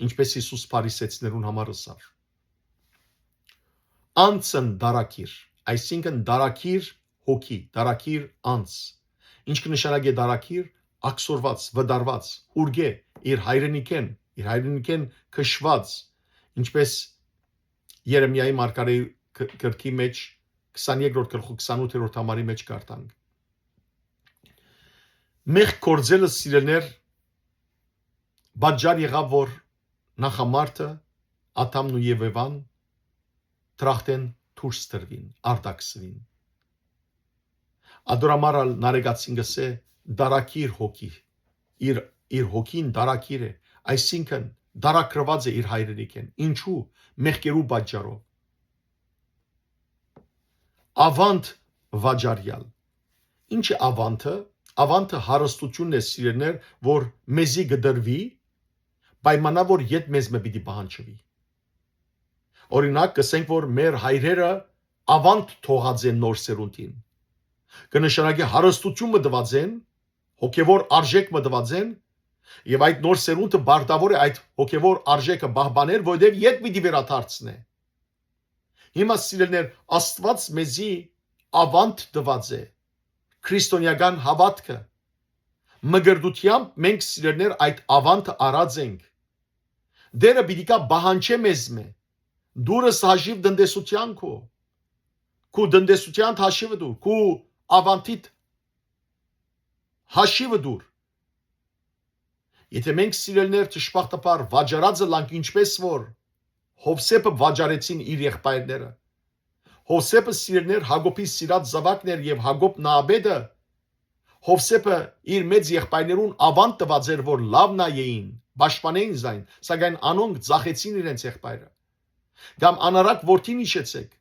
ինչպես Հիսուս փարիսեցիներուն համար ասավ։ Անցն դարակիր, այսինքն դարակիր հոգի, դարակիր անց։ Ինչ կնշանակի դարակիր, աքսորված, վդարված, ուրգե, իր հայրենիքեն քշված, ինչպես Երեմիայի մարգարեի գրքի մեջ 23-րդ գլխու 28-րդ համարի մեջ կարդանք։ Մեղք կործելը սիրելներ բաժար եղավ, որ նախամարտը Ադամն ու Եվան դրախտեն դուրս տրվին, արտաքսվին։ Ադորամարալ նարեգացին գսե դարակիր հոգի, իր հոգին դարակիր է, այսինքն դարակրված է իր հայրենիքեն, ինչու մեղքերու բաժարով։ Ավանդ վաճառյալ։ Ինչ է ավանտը։ Ավանտը հարստությունն է սիրելներ, որ մեզի գդրվի, պայմանա որ ետ մեզ մը պիտի պահանջվի։ Օրինակ կսենք, որ մեր հայրերը ավանտ թողած են նոր սերունդին։ Կնշանակի հարստություն մտված են, հոգևոր արժեք մտված են, եւ այդ նոր սերունդը բարտավոր է այդ հոգևոր արժեքը բահբաներ, որովհետեւ ետ պիտի վերադարձնե։ Հիմա սիրելներ, Աստված մեզի ավանտ տված է, քրիստոնեական հավատքը։ Մգրդությամբ մենք սիրելներ այդ ավանտը արած ենք։ Դերը պիտի կա բահանջե մեզ մե։ Դուրս հաշիվ դնդեսության քո դնդեսության հաշիվը դուր, քո ավանտիտ հաշիվը դուր։ Եթե մենք սիրելներ ճշմարտաբար վաճառածը լանք ինչպես որ Հովսեփը վաճառեցին իր եղբայրները։ Հովսեփը սիրելներ Հակոբի սիրած զավակներ եւ Հակոբ նաբեդը Հովսեփը իր մեծ եղբայրներուն ավանտ տված էր, որ լավ նայեին, պաշտպանեին զայն, սակայն անոնք ձախեցին իրենց եղբայրը։ Կամ անարակ որդին իշեցեք։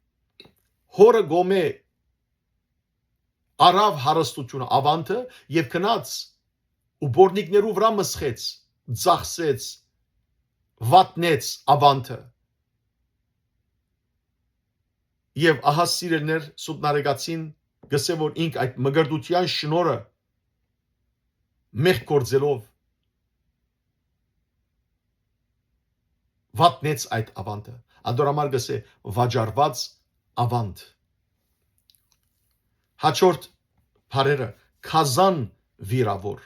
Հորը գոմե արավ հարստությունը ավանտը եւ քնած ու բորնիկներու վրա մսխեց, ձախսեց, վատնեց ավանտը։ Եվ ահա սիրելներ սուտնարեգացին գսե որ ինք այդ մգրդության շնորը մեղք կործելով վատնեց այդ ավանտը։ Ադորամար գսե վաճառված ավանտ։ Հաջորդ բարերը քազան վիրավոր։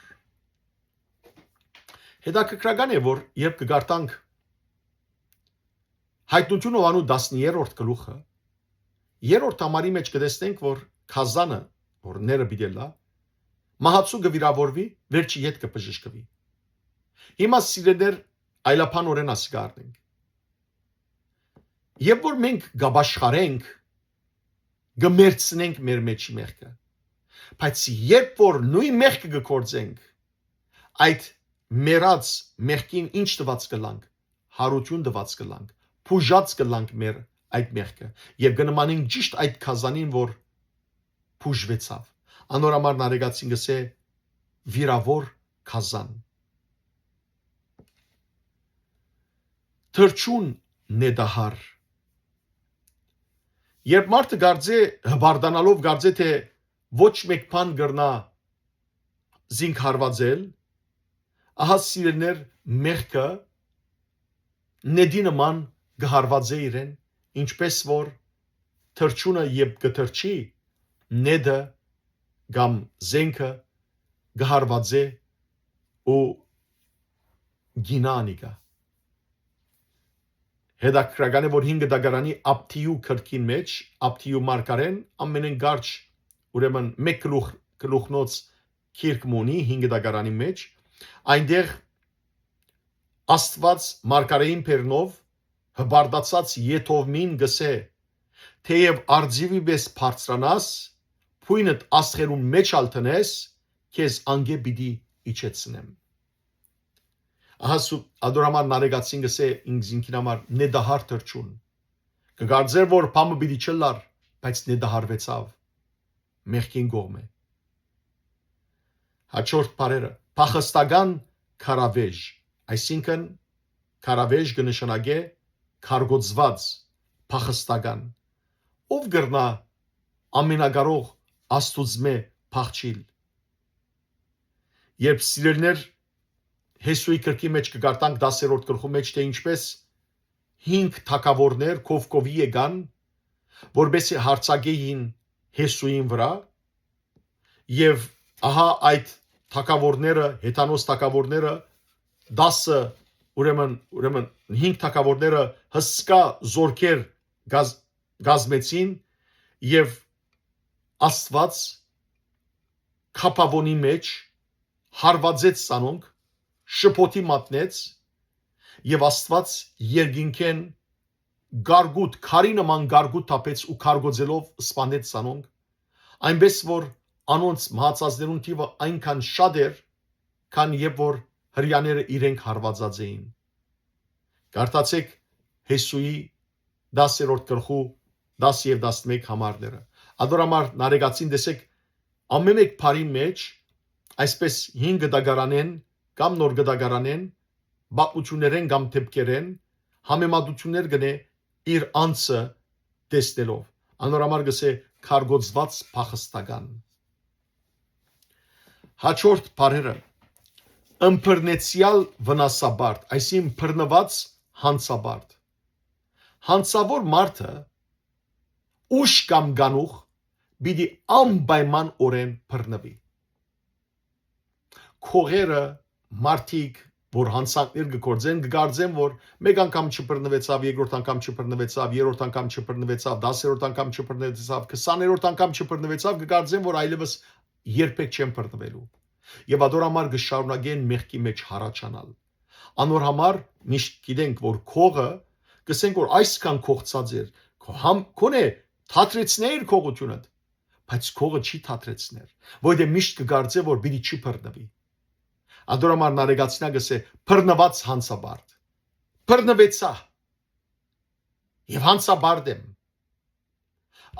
Հետաքրքրական է որ երբ կգարտանք Հայտնություն ովանու 10-րդ գլուխը երրորդ համարի մեջ կտեսնենք որ քազանը որ ները բիդելա մահացու գվիրավորվի վերջի ետ կբժշկվի։ Հիմա սիրելներ այլապանորեն ասկարնենք։ Երբ որ մենք գաբաշխարենք գմերցնենք մեր մեջի մեղքը, բայց երբ որ նույն մեղքը գործենք, այդ մերած մեղքին ինչ տված կլանք, հարություն տված կլանք, փուժած կլանք մեր այդ մեղքը եւ կնմանենք ճիշտ այդ քազանին, որ փուժվեցավ։ Անորամար նարեգացին գսե վիրավոր քազան։ Թրջուն նեդահար։ Երբ մարդը գարձե հբարդանալով գարձե թե ոչ մեկ բան գրնա զինք հարվածել, ահա սիրելներ մեղքը նեդի նման գհարված է իրեն, ինչպես որ թրջունը եւ կթրջի նեդը կամ զենքը գահարված է ու գինանիկա հետաքրքրական է որ 5 դագարանի ապտիու քրքին մեջ ապտիու մարկարեն ամենեն գարչ ուրեմն մեկ գլուխնոց քիրք մունի 5 դագարանի մեջ այնտեղ Աստված մարկարեին բերնով հբարդացած եթովմին գսե թեև արձիվի պես բարձրանաս փույնդ աստղերուն մեջ ալտնես քեզ անգե պիտի իջեցնեմ Ահասու ադորամար նարեգացին գսե ինքին համար նեդահար թրջուն կգարձեր որ փամը պիտի չլար բայց նեդահարվեցավ մեղքին գողմ է հաջորդ բարերը փախստական քարավեժ այսինքն քարավեժ կնշանակե քարգոծված փախստական ով գրնա ամենագարող աստուծմե փախչիլ երբ սիրելներ Հեսուի կրկի մեջ կգարտանք 10-րդ գլխու մեջ թե ինչպես 5 թակավորներ կովկովի եկան որբեսի հարցակեին Հեսուին վրա եւ ահա այդ թակավորները հետանոց թակավորները 10 ուրեմն 5 թակավորները հսկա զորքեր գազմեցին եւ Աստված քապավոնի մեջ հարվածեց սանոնք շփոթի մատնեց եւ Աստված երկինքեն գարգուտ քարի նման գարգուտ տապեց ու քարգոձելով սպանեց սանոնք այնպես որ անոնց մահացածներուն թիվը այնքան շատ էր քան երբ որ հрьяաները իրենք հարվածած էին Գարտացեք Հեսուի 10-րդ գլխու 10 եւ 11 համարները ադորամար նարեգացին տեսեք ամեն մեկ բարի մեջ այսպես 5 դագարանեն կամ նոր գդագարանեն բացություններեն կամ թեփկերեն համեմատություններ գնե իր անձը տեսնելով անորամար գսե քարգոծված փախստական հաջորդ բարերը ըմբռնեցյալ վնասաբարդ այսին բռնված հանցաբարդ հանցավոր մարդը ուշ կամ գանուխ պիտի անպայման օրեն բռնվի քողերը մարդիկ որ հանցանքներ կգործեն կգարձեն որ մեկ անգամ չբռնվեցավ երկրորդ անգամ չբռնվեցավ երրորդ անգամ չբռնվեցավ 10-րդ անգամ չբռնվեցավ 20-րդ անգամ չբռնվեցավ կգարձեն որ այլևս երբեք չեն բռնվելու եւ ադորամար կշարունակեն մեղքի մեջ հառաչանալ անոր համար միշտ գիտենք որ քողը կսենք որ այսքան քողցած էր քոնե թատրեցներ քողությունը բայց քողը չի թատրեցներ որովհետեւ միշտ կգարձե որ պիտի չի բռնվի Ադորամար նարեգացինա գսե բռնված հանցաբարդ բռնվեցա եւ հանցաբարդ եմ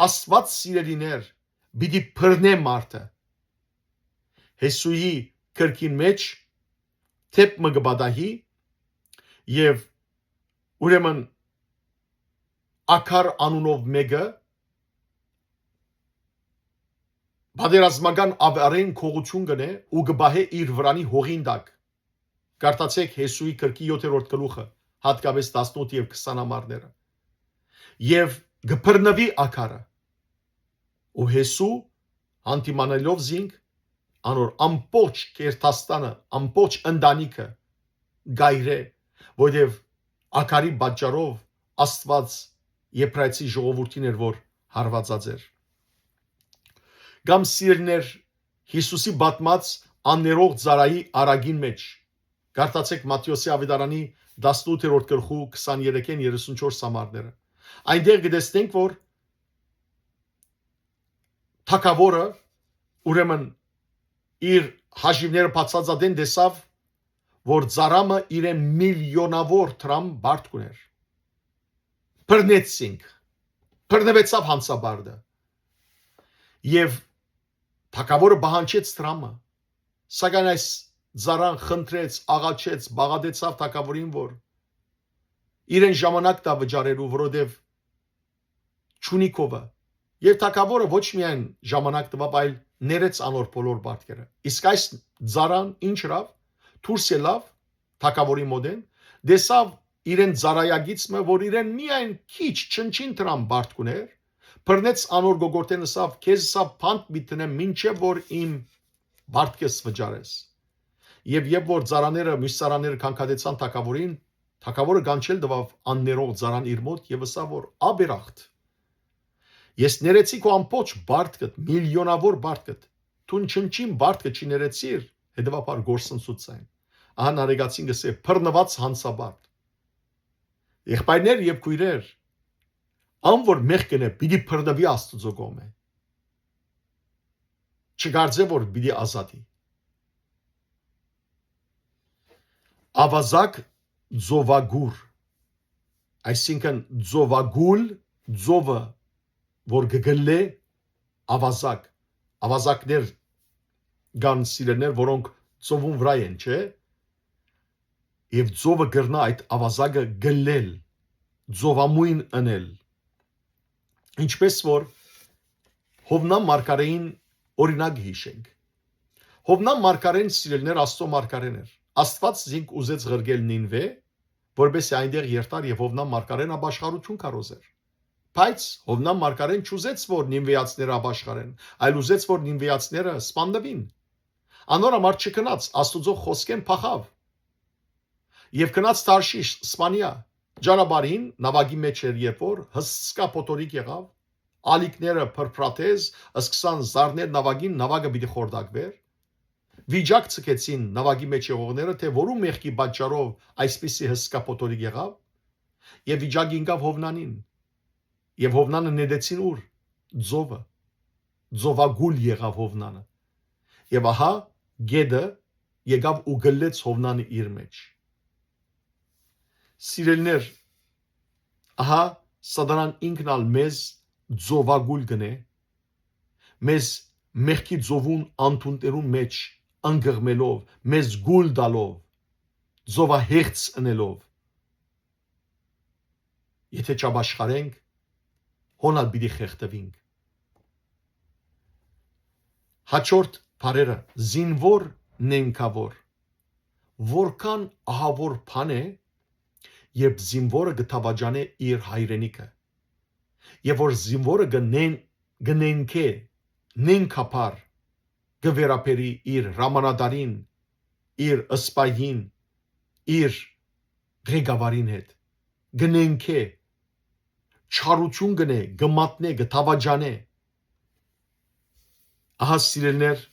Աստված սիրելիներ պիտի բռնե մարդը Հեսուի կրկին մեջ թեփ մգբադահի եւ ուրեմն ակար անունով մեկը Բادرազմական ավարեն քողություն գնե ու գբահե իր վրանի հողին դակ Գարտացեք Հեսուի կրկի 7-րդ գլուխը հատկապես 18 եւ 20 համարները եւ գբռնվի ակարը ու Հեսու անտիմանելով զինք անոր ամբողջ կերտաստանը ամբողջ ընտանիքը գայրե որովհետեւ ակարի պատճառով Աստված Եբրայեցի ժողովրդին էր որ հարվածած էր Գամ սիրներ Հիսուսի բատմած աններող ծարայի արագին մեջ Գարտացեք Մատթեոսի ավետարանի 18-րդ գլխու 23-ին 34 համարները այնտեղ գտեսնենք որ թակավորը ուրեմն իր հաշիվները բացածադեն դեսավ որ ծարամը իրեն միլիոնավոր դրամ բարդ կուներ բռնեցինք բռնվեցավ հանցաբարդը եւ Թակավորը բանջեց դրամը սակայն այս ծարան խնդրեց աղաչեց բաղադրեցավ թակավորին որ իրեն ժամանակ տա վճարելու որովհետեւ ճունիկովը եւ թակավորը ոչ միայն ժամանակ տվավ այլ ներեց անոր բոլոր բարդերը իսկ այս ծարան ինչ ρավ դուրս ելավ թակավորի մոդեն դեսավ իրեն ծարայագիցը որ իրեն միայն քիչ չնչին դրամ բարդ կուներ Բռնեց անոր գողորտեն ասավ քեզ սա փանդ միտնեմ մինչև որ իմ բարտքես վճարես եւ որ ծարաները մյուս ծարաները կանգադեցան թակավորին թակավորը գանչել դվավ աններող ծարան իր մոտ եւ ասավ որ աբերախտ ես ներեցի քո ամբողջ բարտքդ միլիոնավոր բարտքդ Տուն չնչին բարտքը չի ներեցիր հետևաբար գործընծուցային ահա նարեգացին գսե բռնված հանցաբարտ եղբայրներ եւ քույրեր ան որ մեղքն է պիտի բռնվի Աստծո կողմէ չգարձե որ պիտի ազատի ավազակ ձովագուր այսինքն ձովագուլ ձովը որ գգլե ավազակներ գան սիրելներ որոնք ձովում վրա են չէ եւ ձովը գրնա այդ ավազակը գլել ձովամույն ընել ինչպես որ Հովնամ մարգարեին օրինակ հիշենք Հովնամ մարգարեն սիրելներ Աստծո մարգարեն էր Աստված զինք ուզեց ղրգել Նինվե որբեսի այնտեղ երթար եւ Հովնամ մարգարեն ապաշխարություն կարոզեր Բայց Հովնամ մարգարեն չուզեց որ նինվեացիները ապաշխարեն, այլ ուզեց որ նինվեացիները սպանդվին։ Անոր համար չգնաց Աստուծո խոսքեն փախավ։ Եվ գնաց Թարշիշ, Իսպանիա։ Ջանաբարին նավակի մեջ էր երբ որ հսկա փոթորիկ եղավ, ալիքները փրփրատեց, սկսան զարնել նավակին, նավակը պիտի խորտակվեր։ Վիճակ ցկեցին նավակի մեջ եղողները, թե որու մեղքի պատճառով այսպիսի հսկա փոթորիկ եղավ, եւ վիճակը ինքավ Հովնանին։ Եվ Հովնանը նետեցին ուր ձովը ձովագուլ եղավ Հովնանը եւ ահա գեդը եկավ ու գլեց Հովնանը իր մեջ սիրելներ ահա սատանան ինքնալ մեզ ձովագուլ գնե մեզ մեղքի ձովուն անտունտերուն մեջ անգղմելով մեզ գուլ դալով ձովահեղձ ընելով եթե չաշխարենք Հոնալ պիտի խեղդվինք։ Հաջորդ բարերը զինվոր նենքավոր որքան ահավոր բան է երբ զինվորը գտավաճանե իր հայրենիքը եւ որ զինվորը գնենքե նենքապար գվերապերի իր ռամանադարին իր ըսպային իր ղեկավարին հետ գնենքե չարություն գնե, գմատնե, գտավաճանե ահա սիրելներ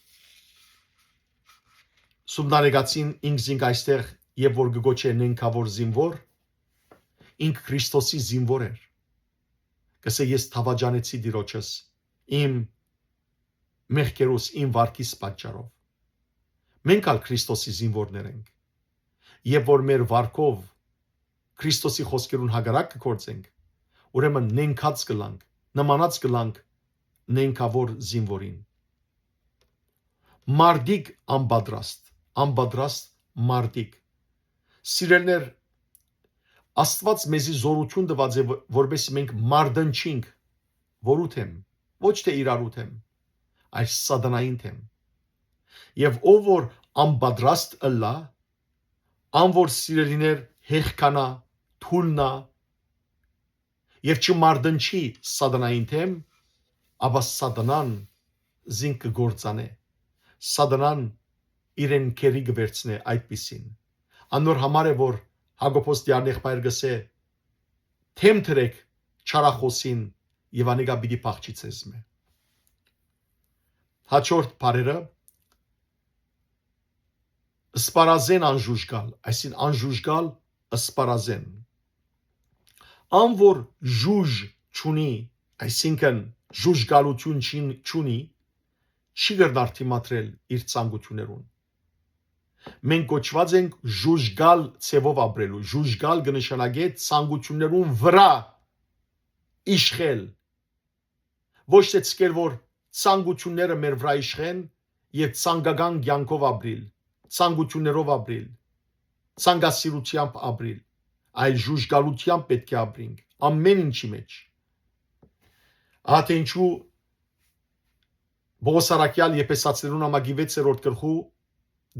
սումնարեգացին ինքզինք այստեղ եւ որ գոչե նենքավոր զինվոր ինք Քրիստոսի զինվոր էր կսե ես թավաճանեցի Տիրոջս իմ մեղքերուս իմ վարկիս պատճառով մենք ալ Քրիստոսի զինվորներ ենք եւ որ մեր վարկով Քրիստոսի խոսքերուն հագարակ կգործենք Ուրեմն նենքած կլանք, նմանած կլանք նենքավոր զինվորին։ Մարդիկ անպատրաստ մարդիկ։ Սիրելներ, Աստված մեզի զորություն տված է, որպեսզի մենք մարդնչենք, որու թեմ, ոչ թե իրարու թեմ, այլ սատանային թեմ։ Եվ ով որ անպատրաստ ըլլա, ան որ սիրելիներ հեղքանա, թուլնա Եվ չմարդնչի սատանային թեմ, ապա սատանան զինք կգործանե, սատանան իրեն քերի կվերցնե այդպիսին։ Անոր համար է որ Հակոբոս դիարնեղբայր գսե թեմ թրեք չարախոսին եւ անիկա պիտի փախչի ցեզմե։ Հաջորդ բարերը սպարազեն անժուժգալ, այսին անժուժգալ սպարազեն Ան որ ժուժ չունի, այսինքն ժուժգալություն չունի, չի գրնար թիմատրել իր ցանկություններուն։ Մենք կոչված ենք ժուժգալ ցևով ապրելու, ժուժգալ կնշանակե ցանկություններուն վրա իշխել։ Ոչ թե ցկել որ ցանկությունները մեր վրա իշխեն եւ ցանկական կյանքով ապրիլ, ցանկություններով ապրիլ, ցանկասիրությամբ ապրիլ այլ ժուժգալությամբ պետք է ապրենք ամեն ինչի մեջ ահա ինչու Բողոսարակյալ Եփեսացիներուն ամագի 6-րդ գլխու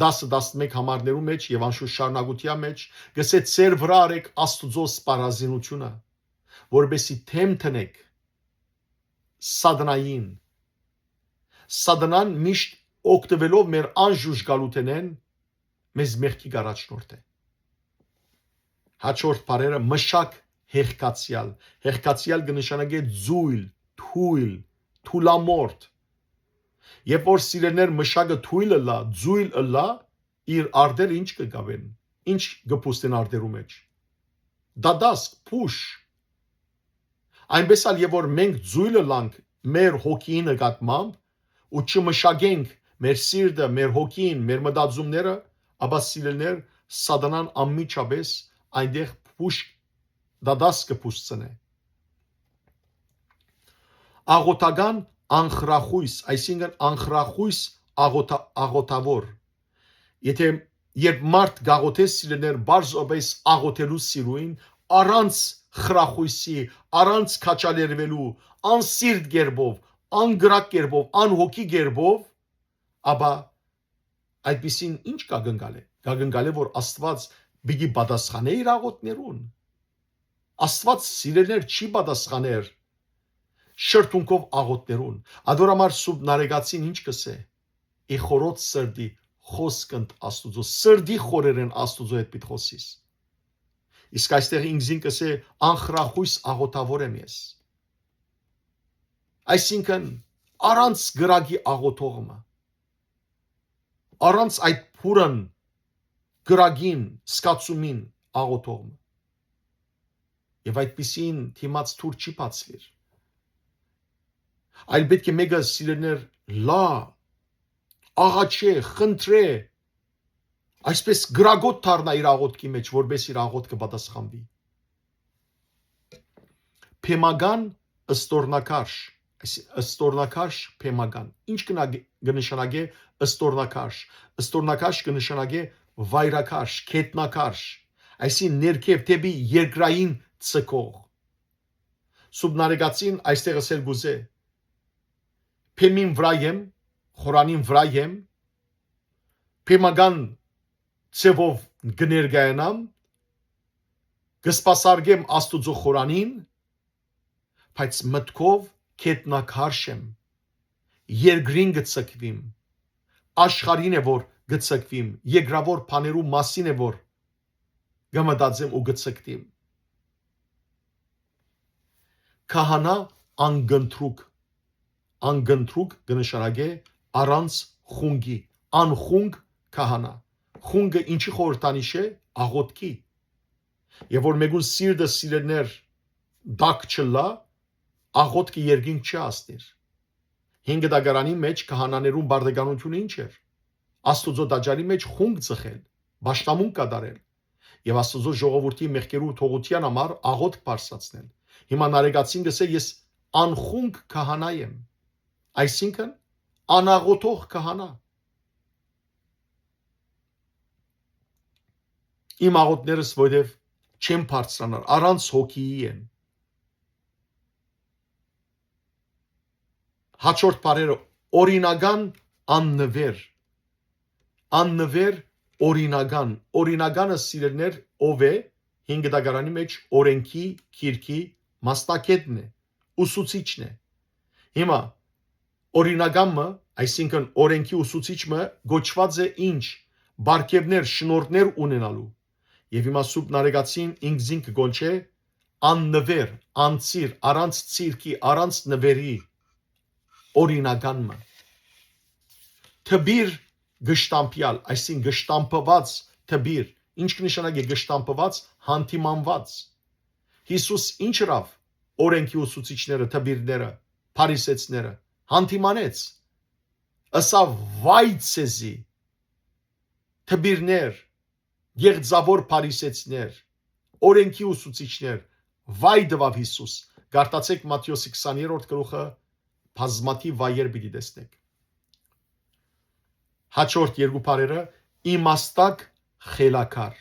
10-11 համարներու մեջ եւ անշուշտ շարունակության մեջ գսե ծեր վրա արեք Աստուծո սպառազինությունը որբեսի թեմ տնեք սադնային։ Սադնան միշտ օգտվելով մեր անժուժ գալուտենեն մեզ մեղքի գարաչնորդ է։ Հաջորդ բարերը մշակ հեղկացյալ։ Հեղկացյալ կնշանակե ձույլ, թույլ, թուլամորտ։ Երբ որ սիրելներ մշակը թույլը լա, ձույլը լա, իր արդերը ինչ կգավեն, ինչ կփուստեն արդերու մեջ։ Դադասկ, փուշ։ Այնպես ալ եւ որ մենք ձույլը լանք մեր հոգին նկատմամբ ու չմշակենք մեր սիրտը, մեր հոգին, մեր մտածումները, ապա սիրելներ սատանան անմիջապես այնտեղ փուշ դադասկը փուստցնե։ Աղոթական անխրախույս, այսինքն անխրախույս աղոթավոր։ Եթե երբ մարդ գաղոթե սիրելներ բարձրապես աղոթելու սիրուին, առանց խրախույսի, առանց քաչալերվելու, անսիրտ գերբով, անգրակ գերբով, անհոգի գերբով, ապա այդպեսին ինչ կագնկալ է։ Կագնկալ է, որ Աստված պիտի պատասխանե իր աղոթներուն։ Աստված սիրելներ չի պատասխաներ շրթունքով աղոթներուն։ Ադորամար սուրբ նարեգացին ինչ կսե։ Ի խորոց սրդի խոսքընդ Աստուծո, սրդի խորերեն Աստուծո հետ պիտի խոսիս։ Իսկ այստեղ ինքզին կսե անխրախույս աղոթավոր եմ ես։ Այսինքն առանց գրագի աղոթողը, առանց այդ փուրն գրագին սկացումին աղոթողը։ Եվ այդպիսին թիմած թուր չի բացվիր։ Այլ պետք է մեկը սիրելներ լա, աղաչե, խնդրե, այսպես գրագոտ դառնա իր աղոթքի մեջ, որպես իր աղոթքը պատասխանվի։ Փեմական ըստորնակարշ, ըստորնակարշ փեմական։ Ինչ կնշանակե ըստորնակարշ։ Ըստորնակարշ կնշանակե վայրակարշ, քեթնակարշ, այսին ներքև դեպի երկրային ցկող։ Սուրբ նարեգացին այստեղ ասել գուզե փեմին վրա եմ, խորանին վրա եմ, փեմական ցևով կներկայանամ, կսպասարկեմ Աստուծո խորանին, բայց մտքով քեթնակարշ եմ, երկրին կցկվիմ, աշխարհին է որ կցկվիմ, երկրավոր բաներու մասին է որ կմտածեմ ու կցկտիմ։ Քահանա անգընտրուկ, անգընտրուկ կնշանակե առանց խունգի, անխունգ քահանա։ Խունգը ինչի խորհրդանիշ է, աղոթքի։ Եվ որ մեկուն սիրտը սիրելներ դակ չլա, աղոթքը երկինք չի ասնիր։ 5 դագարանի մեջ քահանաներուն բարդականությունը ինչ էր։ Աստուծո դաջարի մեջ խունգ ծխել, բաշտամունք կատարել եւ Աստուծո ժողովրդի մեղքերու թողության համար աղոթք բարձրացնել։ Հիմա նարեգացին գսե ես անխունգ քահանա եմ, այսինքն անաղոթող քահանա։ Իմ աղոթներս որտեվ չեմ բարձրանալ, առանց հոգիի են։ Հաջորդ բարերը օրինական աննվեր, աննվեր օրինական, օրինականը սիրելներ ով է 5 դագարանի մեջ օրենքի, քիրքի մասնակետն է, ուսուցիչն է։ Հիմա օրինականը, այսինքն օրենքի ուսուցիչը գոչված է ինչ, բարգևներ, շնորհներ ունենալու։ Եվ հիմա սուրբ նարեգացին ինքզին կգոնչե աննվեր, անցիր, առանց ցիրկի, առանց նվերի օրինականը։ Թբիր գշտամպյալ, այսինքն գշտամպված թբիր, ինչ կնշանակե գշտամպված, հանդիմանված։ Հիսուս ինչ ρավ օրենքի ուսուցիչները, թբիրները, փարիսեցիները հանդիմանեց։ Ասա վայ ցեզի թբիրներ, գեղձավոր փարիսեցիներ, օրենքի ուսուցիչներ, վայ դվավ Հիսուս։ Գարտացեք Մատթեոս 20-րդ գլուխը բազմաթիվ վայեր պիտի տեսնեք։ Հաջորդ երկու բառերը իմաստակ խելակար,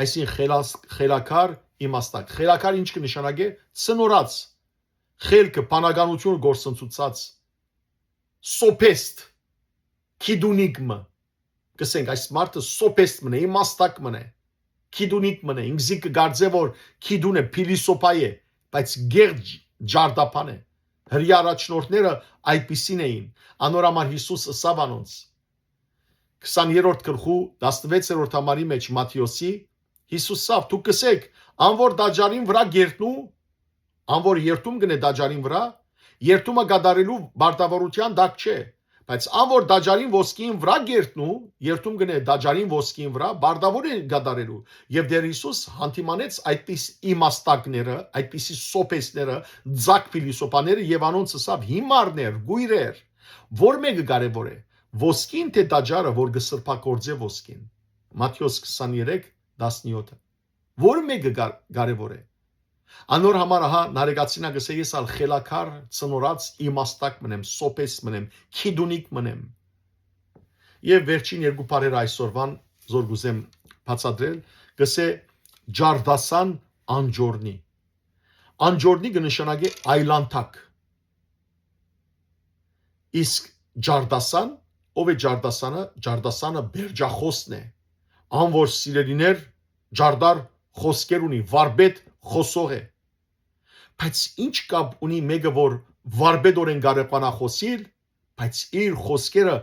այսինքն խելակար իմաստակ։ Խելակար ինչ կնշանակե ցնորած, խելքը բանականություն գործընծուցած, սոփեստ, քիդունիկմը, կսենք այս մարդը սոփեստ մնե, իմաստակ մնե, քիդունիկ մնե, ինքզի կգարձե որ քիդուն է, փիլիսոփայ է, բայց գերջ ջարդապան է, Հրյա առաջնորդները այդպիսին էին։ Անորամար Հիսուս ըսավ անոնց 20-րդ գլխու 16-րդ համարի մեջ Մատթեոսի Հիսուսով դուք կսեք անոր դաջարին վրա գերտնու անոր երթում գնե դաջարին վրա երթումը գդարելու բարտավարության դակ չէ բայց անոր դաջարին ոսկին վրա գերտնու երթում գնե դաջարին ոսկին վրա բարտավորի գդարելու եւ դեր Հիսուս հանդիմանեց այդպես իմաստակները այդպիսի սոփեսները ձակ փիլիսոփաները եւ անոնց ասավ հիմարներ գույրեր որ մեկը կարեւոր է ոսկին թե դաջարը որ գսրփակորձե ոսկին Մատթեոս 23:17 որ մեկը կարեւոր է անոր համար ահա նարեգացինա գսե ես ալ խելակար ծնորած իմաստակ մնեմ սոպես մնեմ քիդունիկ մնեմ եւ վերջին երկու բարերը այսօրվան զոր գուզեմ բացատրել գսե ջարդասան անջորնի կնշանակի այլանդակ իսկ ջարդասան ով է ջարդասանը բերջախոսն է անոր սիրելիներ ջարդար խոսքեր ունի վարբետ խոսող է բայց ինչ կապ ունի մեկը որ վարբետորեն կարողանա խոսիլ բայց իր խոսքերը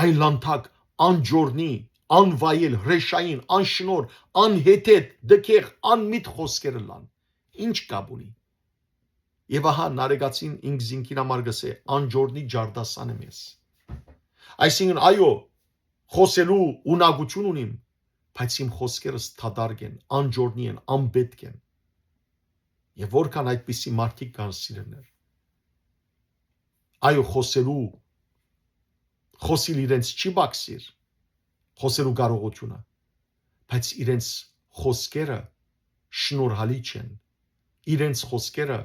այլանդակ անջորնի անվայել հրեշային անշնոր անհետետ դքեղ անմիտ խոսքերը լան ինչ կապ ունի եւ ահա նարեգացին ինքզինքին համար գսե անջորնի ջարդասան եմ ես այսինքն այո խոսելու ունակություն ունիմ բայց իմ խոսքերս թադարգ են անջորնի են անպետք են եւ որքան այդպիսի մարդիկ կան սիրելներ այո խոսիլ իրենց չի բացիր խոսելու կարողությունը բայց իրենց խոսքերը շնորհալի չեն իրենց խոսքերը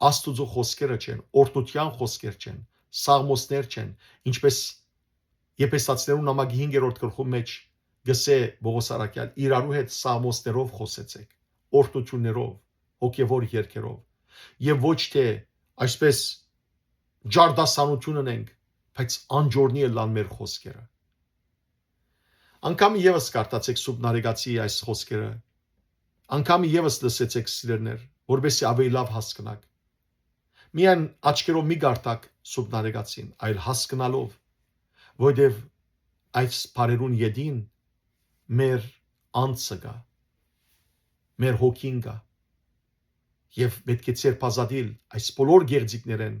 աստուծո խոսքերը չեն օրհնության խոսքեր չեն սաղմոսներ չեն ինչպես Եփեսացիներուն նամակի 5-րդ գլխում մեջ գսե Պողոս Արաքյալ իրարու հետ սաղմոսներով խոսեցեք օրհնություններով հոգևոր երգերով եւ ոչ թե այսպես ջարդասանություն ունենք բայց անջորնի է լան մեր խոսքերը անգամ եւս կարդացեք Սուրբ Նարեգացի այս խոսքերը անգամ եւս լսեցեք սիրելներ որովհետեւ ավելի լավ հասկանաք միայն աչքերով մի գարտակ Սուրբ Նարեգացին այլ հասկանալով որովհետեւ այս բարերուն յետին մեր անձը գա մեր հոգին գա եւ պետք է ցերպազատիլ այս բոլոր գերձիկներեն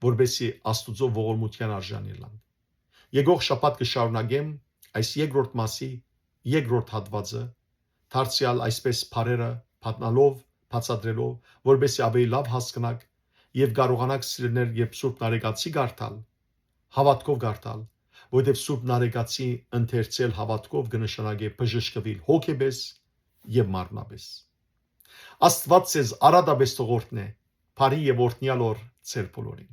որբեսի աստուծո ողորմության արժանի լան եկող շաբաթ կշարունակեմ այս երկրորդ մասի երկրորդ հատվածը դարձյալ այսպես բարերը պատնալով բացատրելով որբեսի ավելի լավ հասկանաք եւ կարողանաք սիրելներ եւ Սուրբ Նարեգացի գարտալ հավատքով գարտալ որովհետև Սուրբ Նարեգացի ընթերցել հավատքով կնշանակի բժշկվել հոգեպես եւ մարմնապես Աստված ձեզ արադաբես թողորտնե բարի եւ օրհնյալ օր ձեր բոլորին